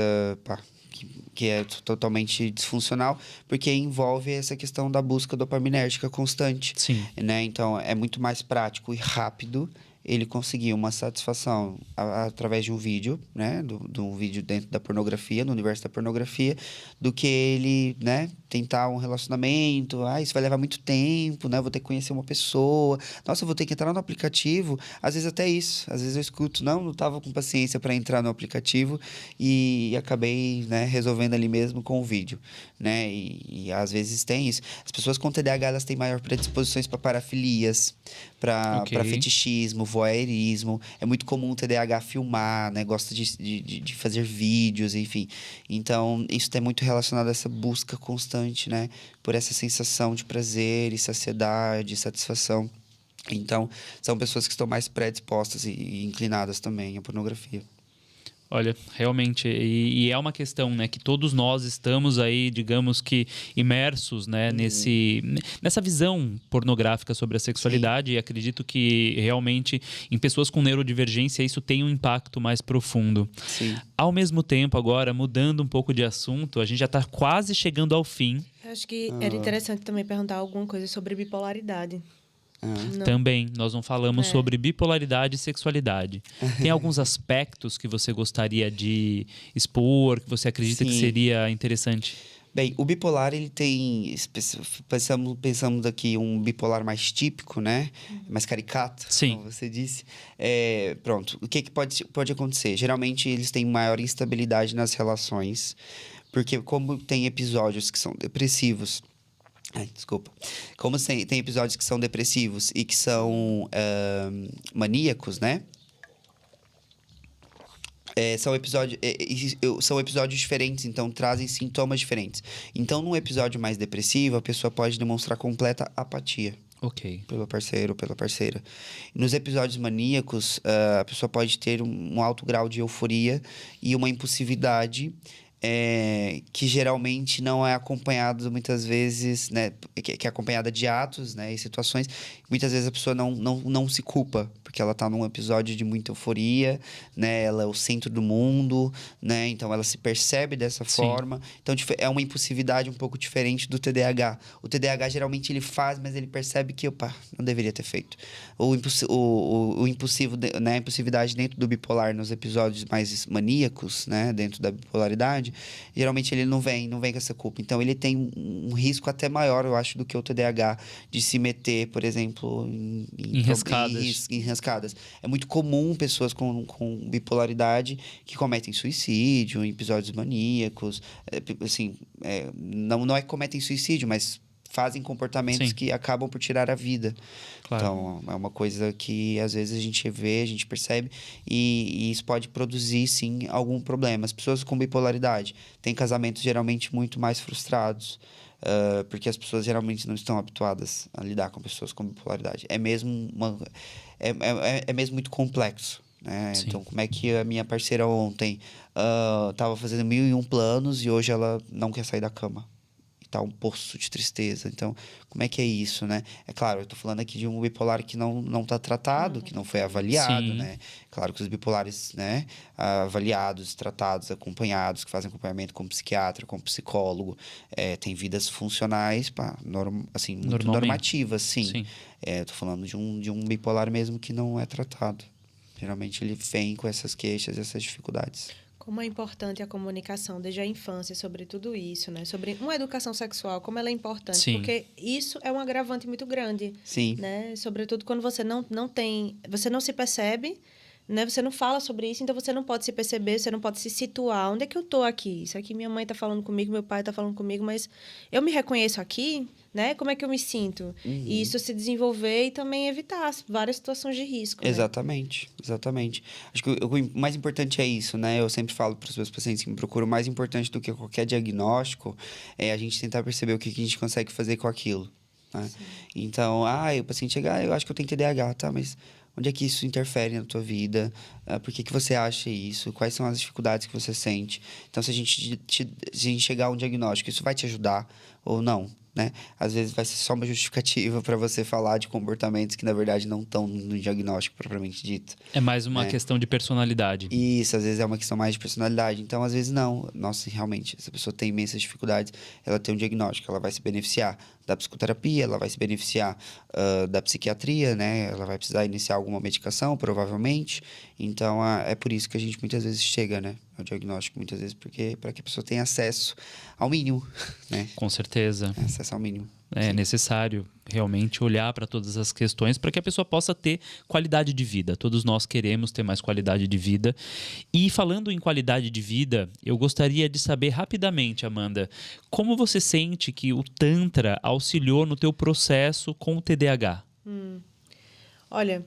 que é totalmente disfuncional, porque envolve essa questão da busca dopaminérgica constante. Sim. Né? Então, é muito mais prático e rápido ele conseguir uma satisfação através de um vídeo, né? De um vídeo dentro da pornografia, no universo da pornografia, do que ele, né? Tentar um relacionamento. Isso vai levar muito tempo, né? Vou ter que conhecer uma pessoa. Nossa, eu vou ter que entrar no aplicativo. Às vezes até isso. Às vezes eu escuto, não estava com paciência para entrar no aplicativo e acabei, né, resolvendo ali mesmo com o vídeo, né? E às vezes tem isso. As pessoas com TDAH, elas têm maior predisposições para parafilias, para fetichismo, voyeurismo. É muito comum o TDAH filmar, né? Gosta de fazer vídeos, enfim. Então, isso está muito relacionado a essa busca constante, né? Por essa sensação de prazer e saciedade, satisfação. Então, são pessoas que estão mais predispostas e inclinadas também à pornografia. Olha, realmente, e é uma questão, né, que todos nós estamos aí, digamos que, imersos, né, nessa visão pornográfica sobre a sexualidade. Sim. E acredito que, realmente, em pessoas com neurodivergência, isso tem um impacto mais profundo. Sim. Ao mesmo tempo, agora, mudando um pouco de assunto, a gente já está quase chegando ao fim. Eu acho que era interessante também perguntar alguma coisa sobre bipolaridade. Também, nós não falamos sobre bipolaridade e sexualidade. Tem alguns aspectos que você gostaria de expor, que você acredita que seria interessante? Bem, o bipolar, ele tem... Pensamos aqui um bipolar mais típico, né? Mais caricato, Sim. como você disse. Pronto, o que pode acontecer? Geralmente, eles têm maior instabilidade nas relações, porque como tem episódios que são depressivos... desculpa. Como tem episódios que são depressivos e que são maníacos, né? São episódios diferentes, então trazem sintomas diferentes. Então, num episódio mais depressivo, a pessoa pode demonstrar completa apatia. Ok. Pelo parceiro ou pela parceira. Nos episódios maníacos, a pessoa pode ter um alto grau de euforia e uma impulsividade que geralmente não é acompanhado muitas vezes, né, que é acompanhada de atos, né, e situações. Muitas vezes a pessoa não se culpa, porque ela está num episódio de muita euforia, né, ela é o centro do mundo, né, então ela se percebe dessa forma. Então é uma impulsividade um pouco diferente do TDAH. O TDAH geralmente ele faz, mas ele percebe que, opa, não deveria ter feito. O impulsivo, né, a impulsividade dentro do bipolar, nos episódios mais maníacos, né, dentro da bipolaridade, geralmente ele não vem com essa culpa. Então, ele tem um risco até maior, eu acho, do que o TDAH, de se meter, por exemplo, em enrascadas. É muito comum pessoas com bipolaridade que cometem suicídio, episódios maníacos. Não é que cometem suicídio, mas fazem comportamentos que acabam por tirar a vida. Claro. Então, é uma coisa que às vezes a gente vê, a gente percebe, e isso pode produzir, sim, algum problema. As pessoas com bipolaridade têm casamentos geralmente muito mais frustrados, porque as pessoas geralmente não estão habituadas a lidar com pessoas com bipolaridade. É mesmo muito complexo. Né? Então, como é que a minha parceira ontem estava fazendo 1001 planos e hoje ela não quer sair da cama? Tá um poço de tristeza. Então, como é que é isso, né? É claro, eu tô falando aqui de um bipolar que não tá tratado, que não foi avaliado, né? Claro que os bipolares, né, avaliados, tratados, acompanhados, que fazem acompanhamento com psiquiatra, com psicólogo, têm vidas funcionais, muito normativas, sim. Tô falando de um bipolar mesmo que não é tratado. Geralmente ele vem com essas queixas, essas dificuldades. Como é importante a comunicação desde a infância sobre tudo isso, né? Sobre uma educação sexual, como ela é importante. Sim. Porque isso é um agravante muito grande. Sim. Né? Sobretudo quando você não tem... Você não se percebe, né? Você não fala sobre isso, então você não pode se perceber, você não pode se situar. Onde é que eu tô aqui? Isso aqui minha mãe tá falando comigo, meu pai tá falando comigo, mas eu me reconheço aqui, né? Como é que eu me sinto? E isso se desenvolver e também evitar várias situações de risco. Exatamente, né? Exatamente. Acho que o mais importante é isso, né? Eu sempre falo para os meus pacientes que me procuram, o mais importante do que qualquer diagnóstico é a gente tentar perceber o que a gente consegue fazer com aquilo. Né? Então, o paciente chega, eu acho que eu tenho TDAH, tá? Mas onde é que isso interfere na tua vida? Por que você acha isso? Quais são as dificuldades que você sente? Então, se a gente chegar a um diagnóstico, isso vai te ajudar ou não? Né? Às vezes vai ser só uma justificativa para você falar de comportamentos que, na verdade, não estão no diagnóstico propriamente dito. É mais uma questão de personalidade. Isso, às vezes é uma questão mais de personalidade. Então, às vezes, não. Nossa, realmente, essa pessoa tem imensas dificuldades, ela tem um diagnóstico, ela vai se beneficiar da psicoterapia, ela vai se beneficiar da psiquiatria, né? Ela vai precisar iniciar alguma medicação, provavelmente. Então, é por isso que a gente muitas vezes chega, né? Ao diagnóstico, muitas vezes, porque para que a pessoa tenha acesso ao mínimo, né? Com certeza. Acesso ao mínimo. É necessário realmente olhar para todas as questões para que a pessoa possa ter qualidade de vida. Todos nós queremos ter mais qualidade de vida. E falando em qualidade de vida, eu gostaria de saber rapidamente, Amanda, como você sente que o Tantra auxiliou no teu processo com o TDAH? Olha,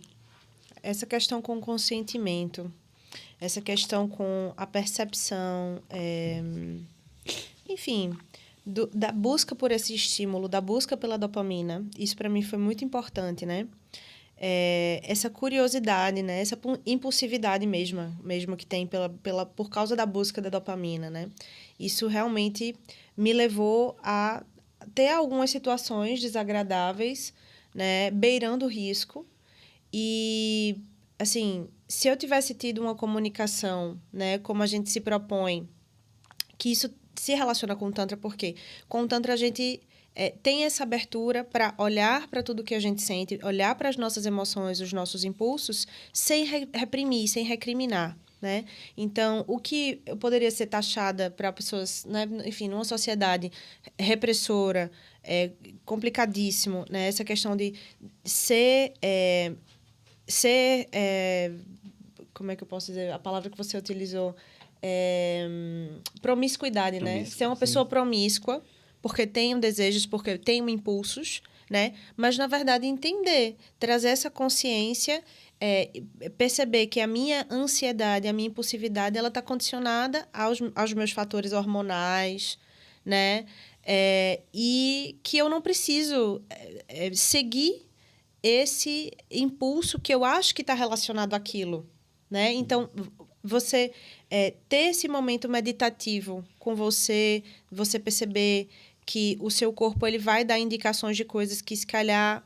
essa questão com o consentimento, essa questão com a percepção, enfim... da busca por esse estímulo, da busca pela dopamina, isso para mim foi muito importante, né? essa curiosidade, né? Essa impulsividade mesmo que tem por causa da busca da dopamina, né? Isso realmente me levou a ter algumas situações desagradáveis, né? Beirando o risco. E, assim, se eu tivesse tido uma comunicação, né? Como a gente se propõe, que isso se relaciona com o Tantra, porque com o Tantra a gente tem essa abertura para olhar para tudo que a gente sente, olhar para as nossas emoções, os nossos impulsos, sem reprimir, sem recriminar, né? Então, o que eu poderia ser taxada para pessoas, né? Enfim, numa sociedade repressora, complicadíssimo, né? Essa questão de ser... como é que eu posso dizer? A palavra que você utilizou... promiscuidade, né? Ser uma pessoa promíscua, porque tenho desejos, porque tenho impulsos, né? Mas, na verdade, entender, trazer essa consciência, perceber que a minha ansiedade, a minha impulsividade, ela está condicionada aos meus fatores hormonais, né? E que eu não preciso seguir esse impulso que eu acho que está relacionado àquilo, né? Então, você ter esse momento meditativo com você perceber que o seu corpo ele vai dar indicações de coisas que, se calhar,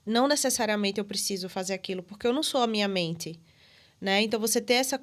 não necessariamente eu preciso fazer aquilo, porque eu não sou a minha mente, né? Então, você ter essa